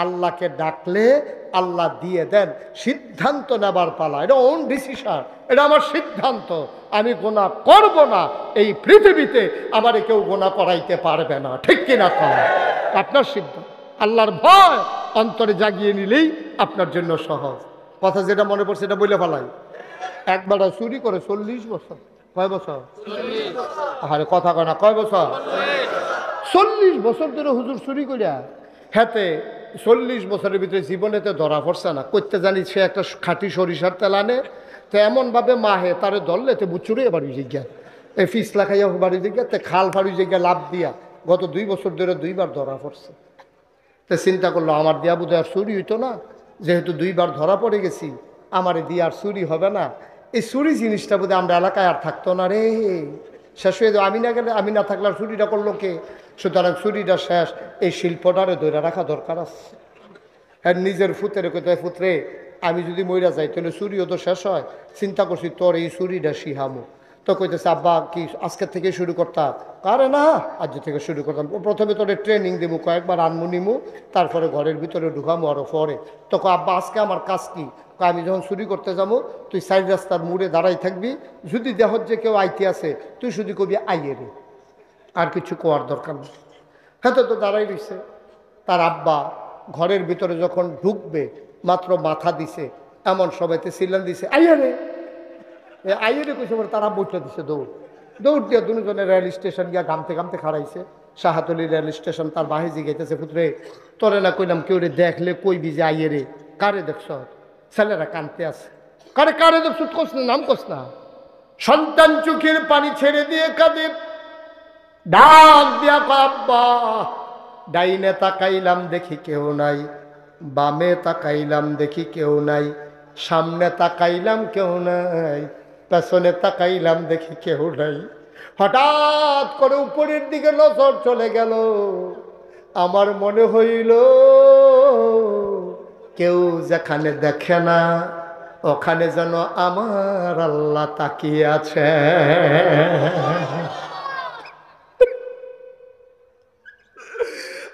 আল্লাহকে ডাকলে আল্লাহ দিয়ে দেন। সিদ্ধান্ত নেবার পালা, এটা ওন ডিসিশন, এটা আমার সিদ্ধান্ত। আমি গুনাহ করব না, এই পৃথিবীতে আমারে কেউ গুনাহ করাইতে পারবে না। ঠিক কিনা? আপনার সিদ্ধান্ত। আল্লাহর ভয় অন্তরে জাগিয়ে নিলেই আপনার জন্য সহজ। কথা যেটা মনে পড়ছে এটা বলে ফেলাই। একবার চুরি করে 40 বছর। কয় বছর? আরে কথা কয় না, কয় বছর? 40 বছর ধরে হুজুর চুরি করিয়া হাতে 40 বছরের ভিতরে জীবনেতে ধরা পড়ছে না। করতে জানি সে একটা খাঁটি সরিষার তেল আনে, তো এমনভাবে মাহে তারে ধরলে তে বুচুরে বাড়ি জিজ্ঞা, এই ফিসলা খাইয়া বাড়ি জিজ্ঞা, তে খাল ফাড়ি জিজ্ঞা লাভ দিয়া গত 2 বছর ধরে 2 বার ধরা পড়ছে। তো চিন্তা করলো আমার দিয়া বোধ আর চুরি হইতো না, যেহেতু 2 বার ধরা পড়ে গেছি, আমারে দিয়ে আর চুরি হবে না। এই চুরি জিনিসটা বোধ আমরা এলাকায় আর থাকতো না রে, শেষ হয়ে যাবে। আমি না গেলে, আমি না থাকলে আর চুরিটা করলো কে? সুতরাং চুরিটা শেষ, এই শিল্পটারে ধরে রাখা দরকার আছে। হ্যাঁ, নিজের ফুতেরে কোথায় ফুতরে আমি যদি মইরা যাই তাহলে চুরিও তো শেষ হয়। চিন্তা করছি তোর এই চুরিটা শিহামো। তো কইতেছে আব্বা কি আজকের থেকে শুরু করতাম? আরে না, আজ থেকে শুরু করতাম। প্রথমে তোরে ট্রেনিং দেবো, কয়েকবার আনমু নিমু, তারপরে ঘরের ভিতরে ঢুকামো আরো পরে। তো আব্বা আজকে আমার কাজ কি? আমি যখন চুরি করতে যাবো তুই সাইড রাস্তার মুড়ে দাঁড়াই থাকবি, যদি দেহ যে কেউ আইতে আছে তুই শুধু কবি আইয়ে রে, আর কিছু কোয়ার দরকার নেই। হ্যাঁ, তো দাঁড়াই রইছে। তার আব্বা ঘরের ভিতরে যখন ঢুকবে মাত্র মাথা দিছে, এমন সবাইতে সিলান দিছে আইয়ে রে, আইয়ে রে কইছে। তারা বইটা দিছে দৌড়, দৌড় দিয়ে দুজনে রেল স্টেশন গিয়া গামতে গামতে খাড়াইছে। শাহাতলি রেল স্টেশন তার বাহিজি গেতেছে পুত্রে তোরে না কইলাম কেউ রে দেখলে কইবি যে আইয়ে রে কারে দেখছ ছেলেরা কানতে আছে কারে কারে দেখছ কস না নাম কস না সন্তান চোখের পানি ছেড়ে দিয়ে কাঁদে ডাক দিয়া আব্বা ডাইনে তাকাইলাম দেখি কেউ নাই বামে তাকাইলাম দেখি কেউ নাই সামনে তাকাইলাম কেউ নাই পেছনে তাকাইলাম দেখি কেউ নাই হঠাৎ করে উপরের দিকে নজর চলে গেল আমার মনে হইল কেউ যেখানে দেখে না ওখানে যেন আমার আল্লাহ তাকিয়ে আছে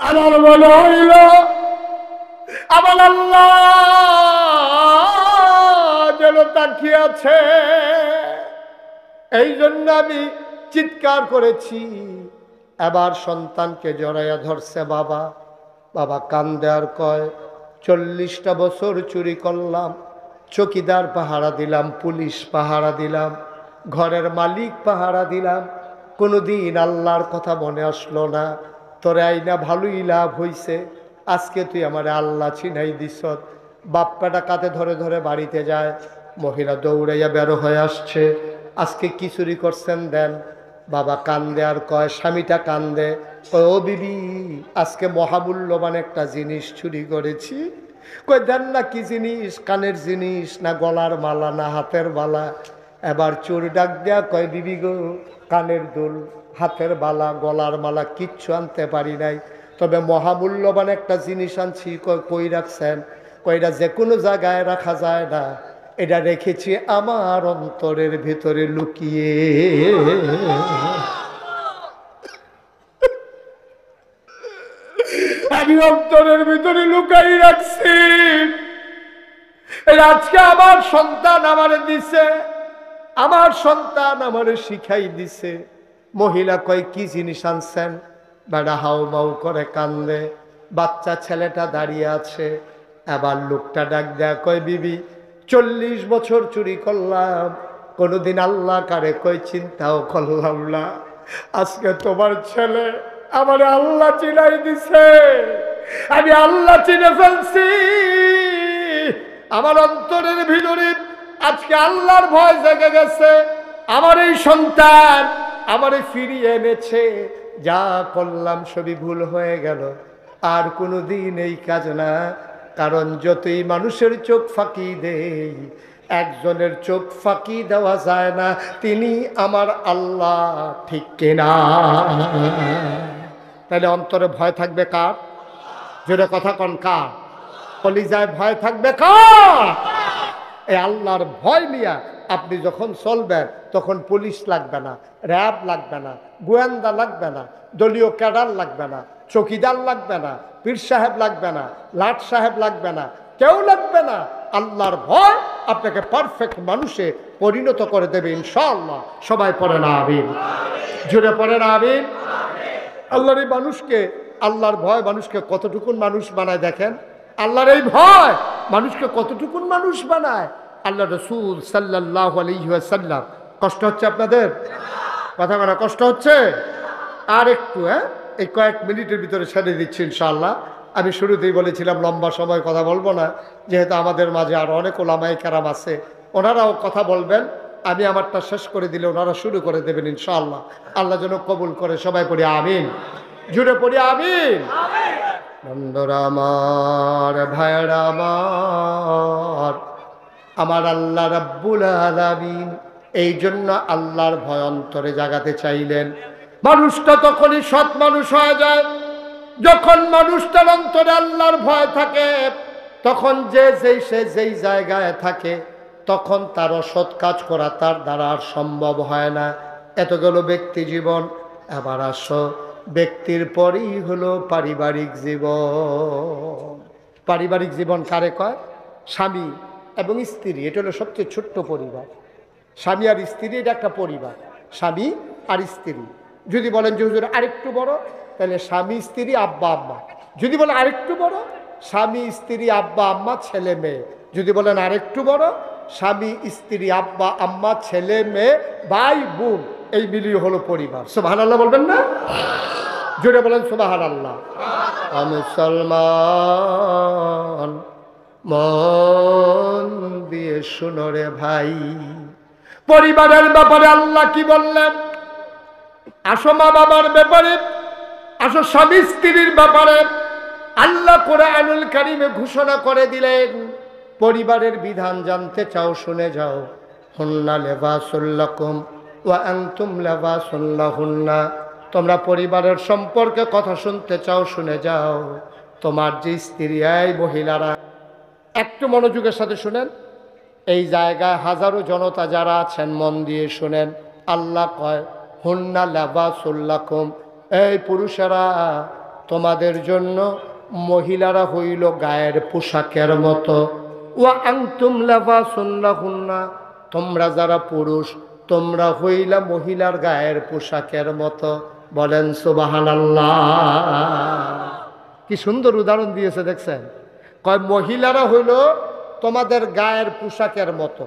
আমার মনে হইল আমার আল্লাহ যেন তাকিয়ে আছে এই জন্য আমি চিৎকার করেছি এবার সন্তানকে জড়াইয়া ধরছে বাবা বাবা কান্দে আর কয় 40টা বছর চুরি করলাম চৌকিদার পাহারা দিলাম পুলিশ পাহারা দিলাম ঘরের মালিক পাহারা দিলাম কোনোদিন আল্লাহর কথা মনে আসলো না তোরে আইনা ভালোই লাভ হইছে আজকে তুই আমার আল্লাহ চিনাই দিস বাপ্পাটা কাতে ধরে ধরে বাড়িতে যায় মহিলা দৌড়াইয়া বেরো হয়ে আসছে আজকে কি চুরি করছেন দেন বাবা কান্দে আর কয় স্বামীটা কান্দে কয় ও বিবি আজকে মহামূল্যবান একটা জিনিস চুরি করেছি কই দেন না কি জিনিস কানের জিনিস না গলার মালা না হাতের বালা এবার চোর ডাক দেয়া কয় বিবি গো কানের দুল হাতের বালা গলার মালা কিচ্ছু আনতে পারি নাই তবে মহামূল্যবান একটা জিনিস আনছি কই রাখছেন কইটা যে কোনো জায়গায় রাখা যায় না এটা রেখেছি আমার অন্তরের ভিতরে লুকিয়ে আমি অন্তরের ভিতরে লুকাই রাখছি আজকে আমার সন্তান আমারে দিছে আমার সন্তান আমারে শিখাই দিছে মহিলা কয় কি জিনিস আনছেন বেড়া হাউ মাউ করে কান্দে বাচ্চা ছেলেটা দাঁড়িয়ে আছে এবার লোকটা ডাক দেয়া কয় বিবি 40 বছর চুরি করলাম কোনোদিন আল্লাহ কারে কই চিন্তাও করলাম না আজকে তোমার ছেলে আমার আল্লাহ চিনাই দিছে আমি আল্লাহ চিনে ফেলছি আমার অন্তরের ভিতরে আজকে আল্লাহর ভয় জেগে গেছে আমার এই সন্তান আমারে ফিরিয়ে এনেছে যা করলাম সবই ভুল হয়ে গেল আর কোনোদিন এই কাজ না কারণ যতই মানুষের চোখ ফাঁকি দেই একজনের চোখ ফাঁকি দেওয়া যায় না তিনি আমার আল্লাহ ঠিক কিনা তাহলে অন্তরে ভয় থাকবে কার জোরে কথা কন কার কলিজায় ভয় থাকবে কার এই আল্লাহর ভয় নিয়ে আপনি যখন চলবেন তখন পুলিশ লাগবে না র্যাব লাগবে না গোয়েন্দা লাগবে না দলীয় ক্যাডার লাগবে না চৌকিদার লাগবে না পীর সাহেব লাগবে না লাট সাহেব লাগবে না কেউ লাগবে না আল্লাহর ভয় আপনাকে পারফেক্ট মানুষে পরিণত করে দেবে ইনশাআল্লাহ সবাই পড়ে না আমিন জুড়ে পড়ে না আমিন আল্লাহর এই মানুষকে আল্লাহর ভয় মানুষকে কতটুকুন মানুষ বানায় দেখেন আল্লাহর এই ভয় মানুষকে কতটুকুন মানুষ বানায় আল্লাহ রাসূল সাল্লাল্লাহু আলাইহি ওয়াসাল্লাম কষ্ট হচ্ছে আপনাদের কথা বলা কষ্ট হচ্ছে আর একটু এই কয়েক মিনিটের ভিতরে ছেড়ে দিচ্ছি ইনশাআল্লাহ আমি শুরুতেই বলেছিলাম লম্বা সময় কথা বলবো না যেহেতু আমাদের মাঝে আরো অনেক ওলামায়ে কেরাম আছে ওনারাও কথা বলবেন আমি আমারটা শেষ করে দিলে ওনারা শুরু করে দেবেন ইনশাআল্লাহ আল্লাহ যেন কবুল করে সবাই পড়ি আমিন জুড়ে পড়ি আমিন বন্ধুরা আমার ভাইরা আমার আল্লাহ রাব্বুল আলামিন এই জন্য আল্লাহর ভয় অন্তরে জাগাতে চাইলেন মানুষটা তখনই সৎ মানুষ হয়ে যায় যখন মানুষটার অন্তরে আল্লাহর ভয় থাকে তখন সে যেই জায়গায় থাকে তখন তার অসৎ কাজ করা তার দ্বারা আর সম্ভব হয় না এত গেল ব্যক্তি জীবন এবার আসো ব্যক্তির পরই হলো পারিবারিক জীবন পারিবারিক জীবন কারে কয় স্বামী এবং স্ত্রী এটা হলো সবচেয়ে ছোট্ট পরিবার স্বামী আর স্ত্রী এটা একটা পরিবার স্বামী আর স্ত্রী যদি বলেন যে হুজুর আরেকটু বড় তাহলে স্বামী স্ত্রী আব্বা আম্মা যদি বলেন আরেকটু বড় স্বামী স্ত্রী আব্বা আম্মা ছেলে মেয়ে যদি বলেন আরেকটু বড় স্বামী স্ত্রী আব্বা আম্মা ছেলে মেয়ে ভাই বোন এই মিলিয়ে হলো পরিবার সুবহানাল্লাহ বলবেন না জোরে বলেন সুবহানাল্লাহ। মুসলমান মন দিয়ে শুনো রে ভাই, পরিবারের ব্যাপারে আল্লাহ কি বললেন? আসো মা বাবার ব্যাপারে, আসো স্বামী স্ত্রীর ব্যাপারে আল্লাহ কোরআনুল কারীমে ঘোষণা করে দিলেন, পরিবারের বিধান জানতে চাও শুনে যাও। হুন্না লিবাসুল লাকুম ওয়া আনতুম লিবাসুল লাহুন্না। তোমরা পরিবারের সম্পর্কে কথা শুনতে চাও শুনে যাও। তোমার যে স্ত্রী, এই মহিলারা একটু মনোযোগের সাথে শুনেন, এই জায়গায় হাজারো জনতা যারা আছেন মন দিয়ে শুনেন। আল্লাহ কয় হুন্না লিবাসুল লাকুম, এই পুরুষেরা তোমাদের জন্য মহিলারা হইল গায়ের পোশাকের মতো। ওয়া আনতুম লিবাসুল লাহুন্না, তোমরা যারা পুরুষ তোমরা হইলা মহিলার গায়ের পোশাকের মতো। বলেন সুবহানাল্লাহ। কি সুন্দর উদাহরণ দিয়েছে দেখছেন। কয় মহিলারা হইল তোমাদের গায়ের পোশাকের মতো,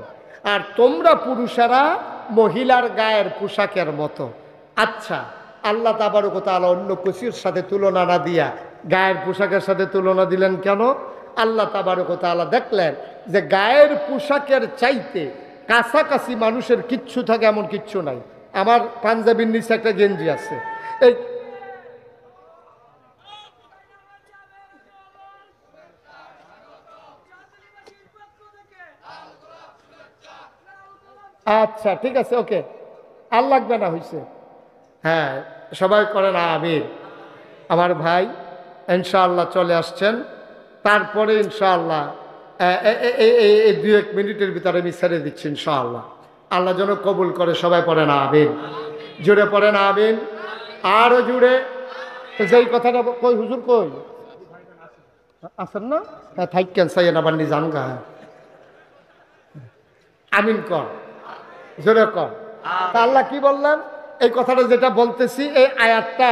আর তোমরা পুরুষেরা মহিলার গায়ের পোশাকের মতো। আচ্ছা, আল্লাহ তাবারক ওয়া তাআলা অন্য কিছুর সাথে তুলনা না দিয়া গায়ের পোশাকের সাথে তুলনা দিলেন কেন? আল্লাহ তাবারক ওয়া তাআলা দেখলেন যে গায়ের পোশাকের চাইতে কাছাকাছি মানুষের কিচ্ছু থাকে এমন কিচ্ছু নাই। আমার পাঞ্জাবির নিচে একটা গেঞ্জি আছে, এই আচ্ছা ঠিক আছে, ওকে, আর লাগবে না, হয়েছে। হ্যাঁ, সবাই করে না আমির। আমার ভাই ইনশাআল্লাহ চলে আসছেন, তারপরে ইনশাআল্লাহ এই 2-1 মিনিটের ভিতরে আমি ছেড়ে দিচ্ছি ইনশাআল্লাহ। আল্লাহ যেন কবুল করে, সবাই পড়ে না আমিন, জুড়ে পড়ে না আমিন, আরো জুড়ে। তো যেই কথাটা কই হুজুর কই আছেন না? হ্যাঁ, থাকেন সাইয়েন আবার নি জানগা আমিন কর, জোরে কর। তা আল্লাহ কি বললেন? এই কথাটা যেটা বলতেছি এই আয়াতটা,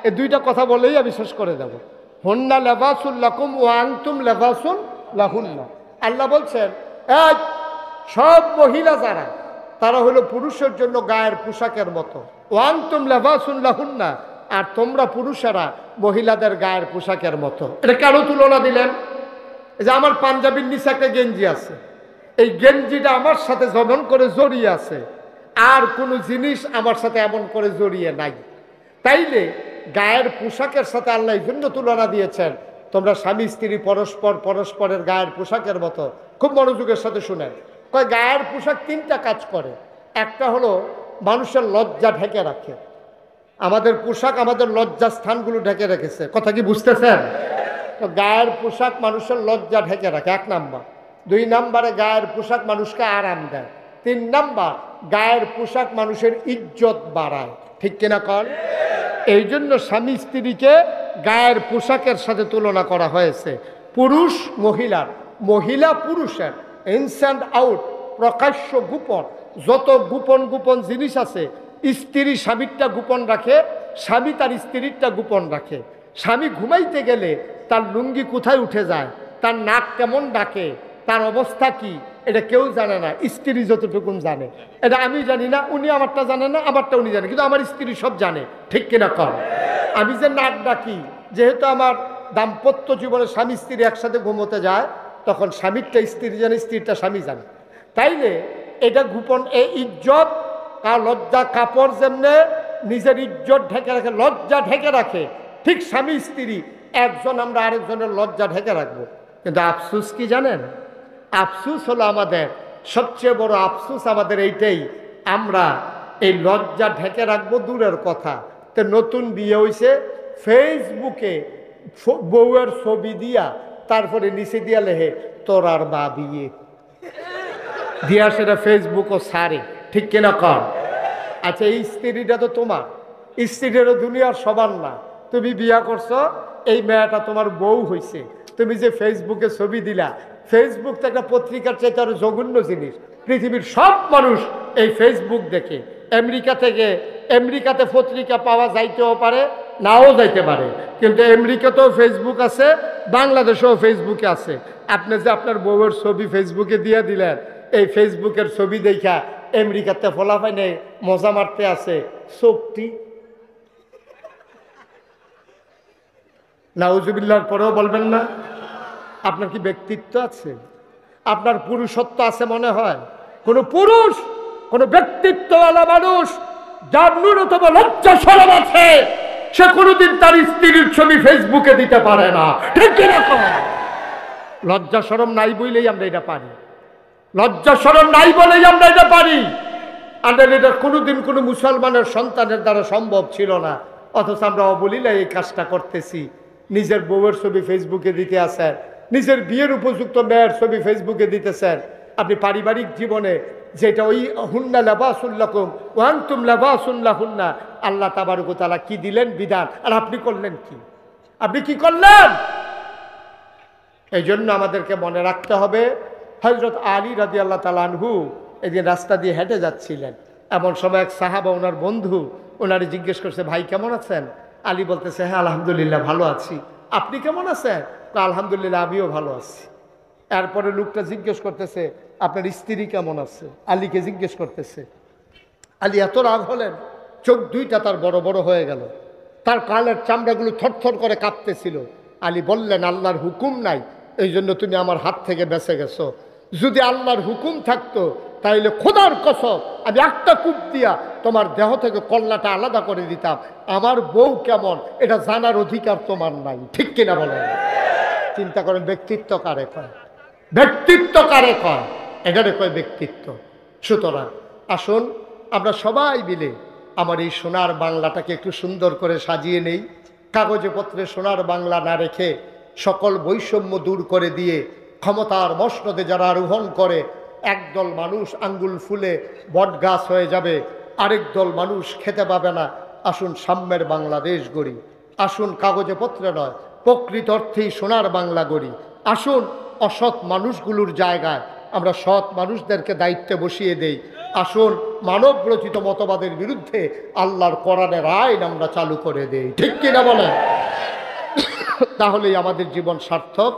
এই 2টা কথা বলেই আমি শেষ করে দেব। হুন্না লিবাসুল লাকুম ওয়া আনতুম লিবাসুল লাহুন্না। আল্লাহ বলছেন এই সব মহিলা যারা, তারা হলো পুরুষের জন্য গায়ের পোশাকের মতো। ওয়া আনতুম লিবাসুল লাহুন্না, আর তোমরা পুরুষেরা মহিলাদের গায়ের পোশাকের মতো। এটা কেন তুলনা দিলেন? এই যে আমার পাঞ্জাবির নিচে একটা গেঞ্জি আছে, এই গেঞ্জিটা আমার সাথে যেমন করে জড়িয়ে আছে, আর কোনো জিনিস আমার সাথে এমন করে জড়িয়ে নাই। তাইলে গায়ের পোশাকের সাথে আল্লাহ এই জন্য তুলনা দিয়েছেন, তোমরা স্বামী স্ত্রী পরস্পরের গায়ের পোশাকের মতো। খুব মনোযোগের সাথে শুনেন। কয় গায়ের পোশাক 3টা কাজ করে। একটা হলো মানুষের লজ্জা ঢেকে রাখে। আমাদের পোশাক আমাদের লজ্জা স্থানগুলো ঢেকে রেখেছে, কথা কি বুঝতেছেন? তো গায়ের পোশাক মানুষের লজ্জা ঢেকে রাখে, 1 নাম্বার। 2 নাম্বারে গায়ের পোশাক মানুষকে আরাম দেয়। 3 নাম্বার, গায়ের পোশাক মানুষের ইজ্জত বাড়ায়। ঠিক কিনা কর? এই জন্য স্বামী স্ত্রীকে গায়ের পোশাকের সাথে তুলনা করা হয়েছে। পুরুষ মহিলার, মহিলা পুরুষের, ইনস্যান্ড আউট, প্রকাশ্য গোপন, যত গোপন গোপন জিনিস আছে স্ত্রী স্বামীরটা গোপন রাখে, স্বামী তার স্ত্রীরটা গোপন রাখে। স্বামী ঘুমাইতে গেলে তার লুঙ্গি কোথায় উঠে যায়, তার নাক কেমন ডাকে, তার অবস্থা কি, এটা কেউ জানে না, স্ত্রী যতটুকুন জানে। এটা আমি জানি না, উনি আমারটা জানে না, আমারটা উনি জানে, কিন্তু আমার স্ত্রী সব জানে। ঠিক কিনা কর? আমি যে নাক ডাকি, যেহেতু আমার দাম্পত্য জীবনে স্বামী স্ত্রী একসাথে ঘুমোতে যায়, তখন স্বামীরটা স্ত্রী জানে, স্ত্রীরটা স্বামী জানে। তাইলে এটা গোপন, এই ইজ্জত আর লজ্জা, কাপড় যেমনে নিজের ইজ্জত ঢেকে রাখে, লজ্জা ঢেকে রাখে, ঠিক স্বামী স্ত্রী একজন আমরা আরেকজনের লজ্জা ঢেকে রাখবো। কিন্তু আফসুস কি জানেন? আফসুস হলো আমাদের সবচেয়ে বড় আফসুস আমাদের এইটাই, আমরা এই লজ্জা ঢেকে রাখবো দূরের কথা। তো নতুন বিয়ে হয়েছে, ফেসবুকে বউয়ের ছবি দিয়া তারপরে নিচে দিয়া লেহে তোর আর বা বিয়ে দিয়া, সেটা ফেসবুকও সারে। ঠিক কিনা কর? আচ্ছা, এই স্ত্রীটা তো তোমার, স্ত্রীরও দুনিয়ার সবার না। তুমি বিয়া করছো, এই মেয়েটা তোমার বউ হয়েছে, তুমি যে ফেসবুকে ছবি দিলা, ফেসবুক তো একটা পত্রিকার চাইতে আরো জঘন্য জিনিস। পৃথিবীর সব মানুষ এই ফেসবুক দেখে। আমেরিকাতে পত্রিকা পাওয়া যাইতেও পারে, নাও যাইতে পারে, কিন্তু আমেরিকাতেও ফেসবুক আছে, বাংলাদেশেও ফেসবুকে আছে। আপনি যে আপনার বউয়ের ছবি ফেসবুকে দিয়ে দিলেন, এই ফেসবুকের ছবি দেখা আমেরিকাতে ফলাফাই নেই মজা মারতে আছে, চোখটি নাউজুবিল্লাহর পরেও বলবেন না? আপনার কি ব্যক্তিত্ব আছে? আপনার পুরুষত্ব আছে মনে হয়? কোন পুরুষ, কোন ব্যক্তিত্বওয়ালা মানুষ যার ন্যূনতম লজ্জা শরম আছে, সে কোনোদিন তার স্ত্রীর ছবি ফেসবুকে দিতে পারে না, ঠিক কিনা? লজ্জা শরম নাই বলেই আমরা এটা পারি, লজ্জা শরম নাই বলেই আমরা এটা পারি। আর এটা কোনোদিন কোনো মুসলমানের সন্তানের দ্বারা সম্ভব ছিল না, অথচ আমরা অবলীলা এই কাজটা করতেছি। নিজের বউয়ের ছবি ফেসবুকে দিতে আসেন, নিজের বিয়ের উপযুক্ত মেয়ের ছবি ফেসবুকে দিতেছেন। আপনি পারিবারিক জীবনে যেটা ওই হুন্না লাবাসুল্লাকুম ওয়া আনতুম লাবাসুল্লাহুন্না, আল্লাহ তাবারক ওয়া তাআলা কি দিলেন বিধান, আর আপনি করলেন কি? আপনি কি করলেন? এই জন্য আমাদেরকে মনে রাখতে হবে, হযরত আলী রাদিয়াল্লাহু তাআলা আনহু একদিন রাস্তা দিয়ে হেঁটে যাচ্ছিলেন। এমন সময় এক সাহাবা, ওনার বন্ধু, ওনারে জিজ্ঞেস করছে, ভাই কেমন আছেন? আলী বলতেছে, হ্যাঁ আলহামদুলিল্লাহ ভালো আছি। আপনি কেমন আছেন? আলহামদুলিল্লাহ আমিও ভালো আছি। এরপরে লোকটা জিজ্ঞেস করতেছে, আপনার স্ত্রী কেমন আছে? আলীকে জিজ্ঞেস করতেছে। আলী এত রাগ হলেন, চোখ দুইটা তার বড় বড় হয়ে গেল, তার কানের চামড়াগুলো থরথর করে কাঁপতেছিল। আলী বললেন, আল্লাহর হুকুম নাই, এই জন্য তুমি আমার হাত থেকে বেঁচে গেছো। যদি আল্লাহর হুকুম থাকতো তাইলে খোদার কসম আমি একটা কূপ দিয়া তোমার দেহ থেকে কল্লাটা আলাদা করে দিতাম। আমার বউ কেমন এটা জানার অধিকার তোমার নাই, ঠিক কিনা বলেন? চিন্তা করেন, ব্যক্তিত্ব কারে কয়? ব্যক্তিত্ব কারে কয়? এটারে কয় ব্যক্তিত্ব। সুতরাং আসুন আমরা সবাই মিলে আমার এই সোনার বাংলাটাকে একটু সুন্দর করে সাজিয়ে নেই। কাগজে পত্রে সোনার বাংলা না রেখে সকল বৈষম্য দূর করে দিয়ে ক্ষমতার মসনদে যারা আরোহণ করে, একদল মানুষ আঙ্গুল ফুলে বট গাছ হয়ে যাবে, আরেক দল মানুষ খেতে পাবে না। আসুন সাম্যের বাংলাদেশ গড়ি, আসুন কাগজে পত্রে নয় প্রকৃত অর্থেই সোনার বাংলা গড়ি। আসুন অসৎ মানুষগুলোর জায়গায় আমরা সৎ মানুষদেরকে দায়িত্বে বসিয়ে দেই। আসুন মানব রচিত মতবাদের বিরুদ্ধে আল্লাহর কোরআনের আইন আমরা চালু করে দেই, ঠিক কিনা বলেন? তাহলেই আমাদের জীবন সার্থক,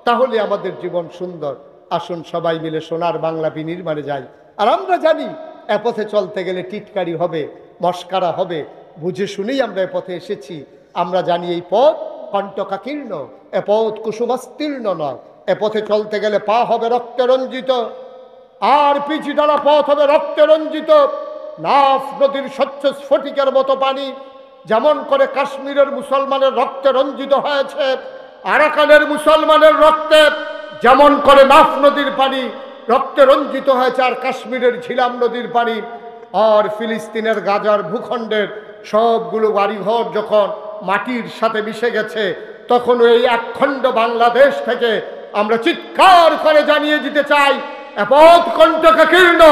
তাহলে আমাদের জীবন সুন্দর। আসুন সবাই মিলে সোনার বাংলা বিনির্মাণে যাই। আর আমরা জানি এ পথে চলতে গেলে টিটকারি হবে, মস্কারা হবে, বুঝে শুনেই আমরা এ পথে এসেছি। আমরা জানি এই পথ কণ্টকাকীর্ণ, এ পথ কুসুমাস্তীর্ণ নয়। এ পথে চলতে গেলে পা হবে রক্তে রঞ্জিত, আর পিছি ডালা পথ হবে রক্তে রঞ্জিত। নাফ নদীর স্বচ্ছ স্ফটিকের মতো পানি যেমন করে কাশ্মীরের মুসলমানের রক্তে রঞ্জিত হয়েছে, আরাকানের মুসলমানের রক্তে যেমন করে নাফ নদীর পানি রক্তে রঞ্জিত হয়েছে, আর কাশ্মীরের ঝিলাম নদীর পানি, আর ফিলিস্তিনের গাজার ভূখণ্ডের সবগুলো বাড়িঘর যখন মাটির সাথে মিশে গেছে, তখন এই একখণ্ড বাংলাদেশ থেকে আমরা চিৎকার করে জানিয়ে দিতে চাই, এ পথ কণ্টকাকীর্ণ,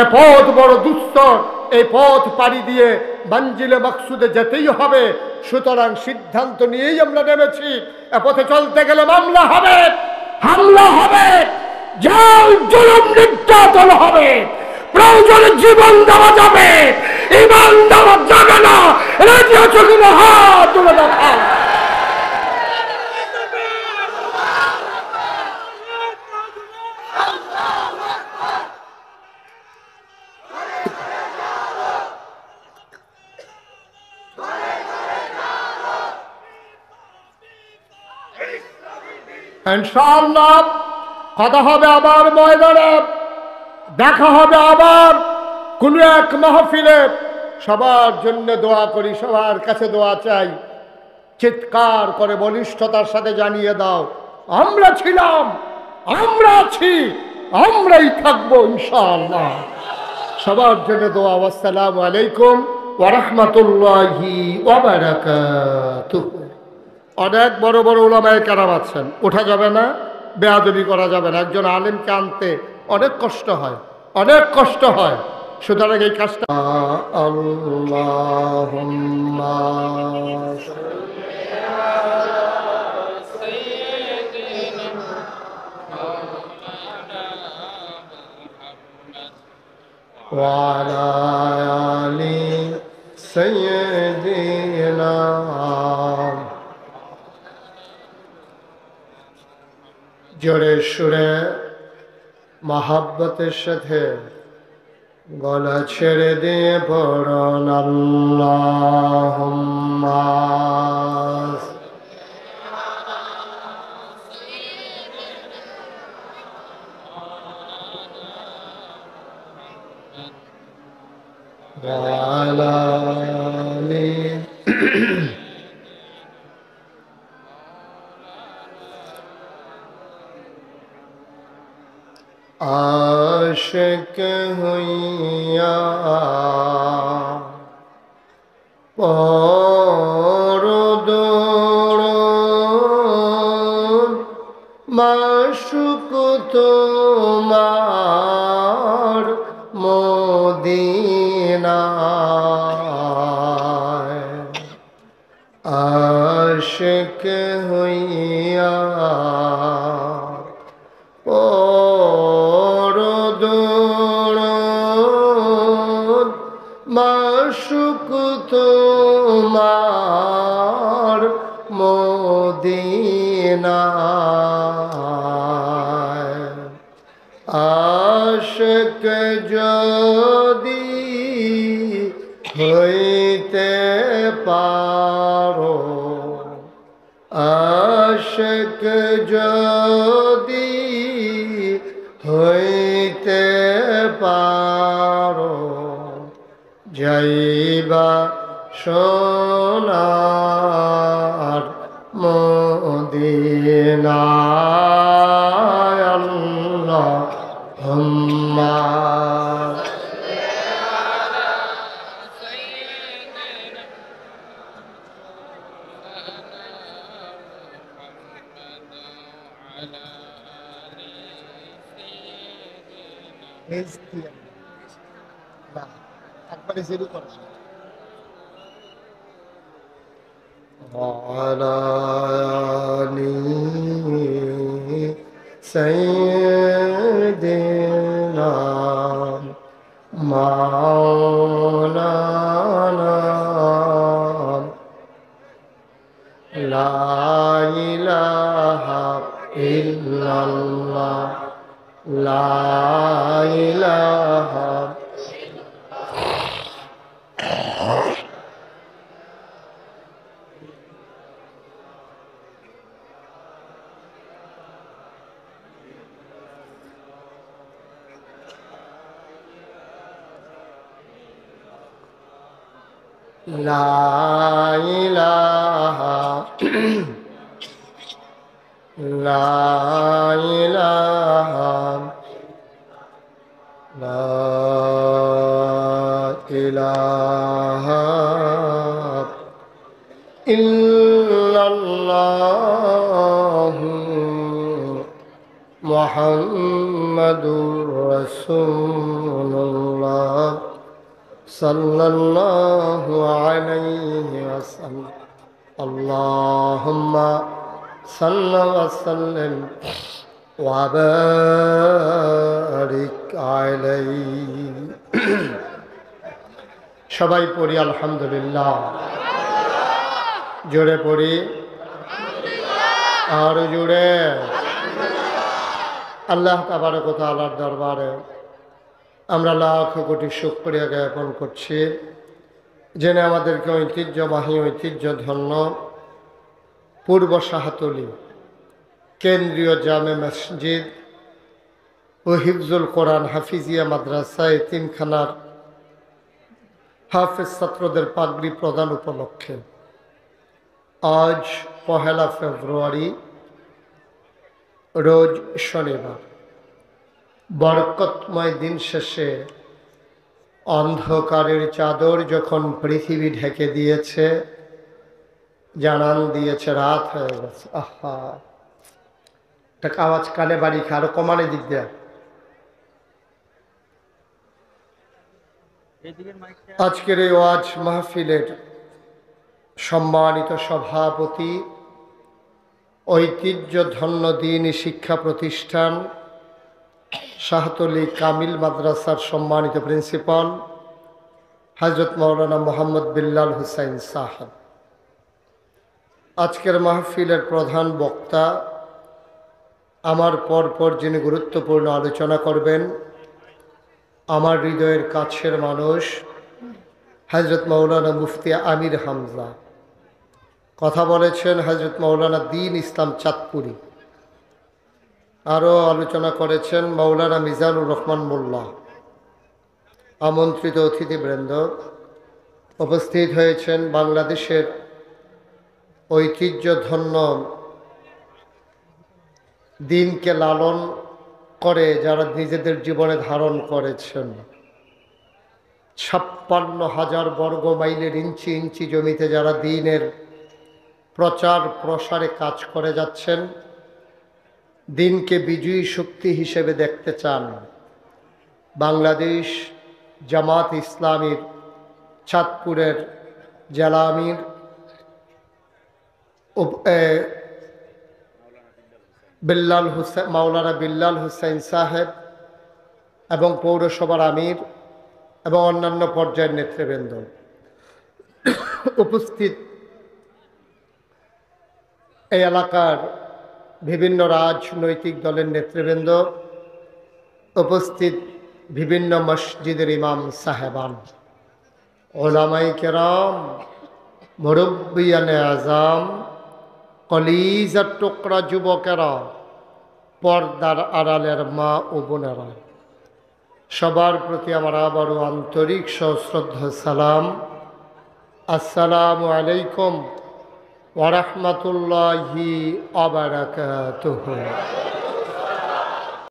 এ পথ বড় দুস্তর, এই পথ পাড়ি দিয়ে মঞ্জিলে মকসুদে যেতেই হবে। সুতরাং সিদ্ধান্ত নিয়েই আমরা নেমেছি, এ পথে চলতে গেলে মামলা হবে, হামলা হবে, জেল জুলুম নির্যাতন হবে, প্রয়োজনে জীবন দেওয়া যাবে, ঈমান দেওয়া যাবে না। রাজি আছো কিনা? হাত তুলে দেখাও। ইনশাআল্লাহ কথা হবে আবার ময়দানে, দেখা হবে আবার কোনো এক মাহফিলে। সবার জন্য দোয়া করি, সবার কাছে দোয়া চাই। চিৎকার করে বলিষ্ঠতার সাথে জানিয়ে দাও, আমরা ছিলাম, আমরা আছি, আমরাই থাকবো ইনশাআল্লাহ। সবার জন্য দোয়া। আসসালামু আলাইকুম ওয়া রাহমাতুল্লাহি ওয়া বারাকাতুহু। অনেক বড় বড় উলামায়ে কেরাম আছেন, ওঠা যাবে না, বেয়াদবি করা যাবে না। একজন আলেমকে আনতে অনেক কষ্ট হয়, অনেক কষ্ট হয়। সুতরাং এই কাজটা আল্লাহুম্মা ওয়া আলা আলি সাইয়্যিদিনা। জোরে সুরে মহাব্বতের সাথে গলা ছেড়ে দিয়ে পড়ুন আল্লাহুম্মা وعلى آله आशिक हुइया पर दौड़ माशुक তোমার মদিনায় आशिक हुइया মাশুক তোমার মদিনায় আশিক যদি হইতে পারো আশিক যদি হইতে পারো যাইবা সোনার মদিনায় আল্লাহুম্মা وعلى آل سيدنا مولانا لا إله إلا الله لا إله لا إله لا إله لا إله إلا الله محمد رسول الله صلى الله عليه وسلم اللهم صل وسلم وبارك عليه সবাই পড়ি আলহামদুলিল্লাহ জোরে পড়ি আর জোরে আল্লাহ তাবারক ওয়া তাআলার দরবারে আমরা লাখ কোটি শুকরিয়া জ্ঞাপন করছি জেনে আমাদেরকে ঐতিহ্যবাহী ঐতিহ্যধন্য পূর্ব শাহতলী কেন্দ্রীয় জামে মসজিদ ও হিফজুল কোরআন হাফিজিয়া মাদ্রাসা এতিমখানার হাফেজ ছাত্রদের পাগড়ি প্রদান উপলক্ষে আজ ১ ফেব্রুয়ারি রোজ শনিবার বরকতময় দিন শেষে অন্ধকারের চাদর যখন পৃথিবী ঢেকে দিয়েছে জানান দিয়েছে রাত হয়ে গেছে আহা একটা আওয়াজ কানে বাড়ি খা আরো কমানে দিক দেয়া আজকের এই ওয়াজ মাহফিলের সম্মানিত সভাপতি ঐতিহ্যধন্য দ্বীনি শিক্ষা প্রতিষ্ঠান শাহতলী কামিল মাদ্রাসার সম্মানিত প্রিন্সিপাল হযরত মাওলানা মোহাম্মদ বিল্লাল হুসাইন সাহেব আজকের মাহফিলের প্রধান বক্তা আমার পরপর যিনি গুরুত্বপূর্ণ আলোচনা করবেন আমার হৃদয়ের কাছের মানুষ হযরত মাওলানা মুফতি আমির হামজা কথা বলেছেন হযরত মাওলানা দ্বীন ইসলাম চাঁদপুরি আরও আলোচনা করেছেন মাওলানা মিজানুর রহমান মোল্লা আমন্ত্রিত অতিথিবৃন্দ, উপস্থিত হয়েছেন বাংলাদেশের ঐতিহ্যধন্য দিনকে লালন করে যারা নিজেদের জীবনে ধারণ করেছেন। 56,000 বর্গ মাইলের ইঞ্চি ইঞ্চি জমিতে যারা দ্বীনের প্রচার প্রসারে কাজ করে যাচ্ছেন, দ্বীনকে বিজয়ী শক্তি হিসেবে দেখতে চান। বাংলাদেশ জামাত ইসলামীর চাঁদপুরের জেলা আমির মাওলানা বিল্লাল হুসাইন সাহেব এবং পৌরসভার আমির এবং অন্যান্য পর্যায়ের নেতৃবৃন্দ, উপস্থিত এই এলাকার বিভিন্ন রাজনৈতিক দলের নেতৃবৃন্দ, উপস্থিত বিভিন্ন মসজিদের ইমাম সাহেবান, ওলামায়ে কেরাম, মুরব্বিয়ানে আজম, কলিজার টুকরা যুবকেরা, পর্দার আড়ালের মা ও বোনেরা, সবার প্রতি আমার আবারও আন্তরিক সশ্রদ্ধা সালাম। আসসালামু আলাইকুম ওয়া রাহমাতুল্লাহি ওয়া বারাকাতুহু।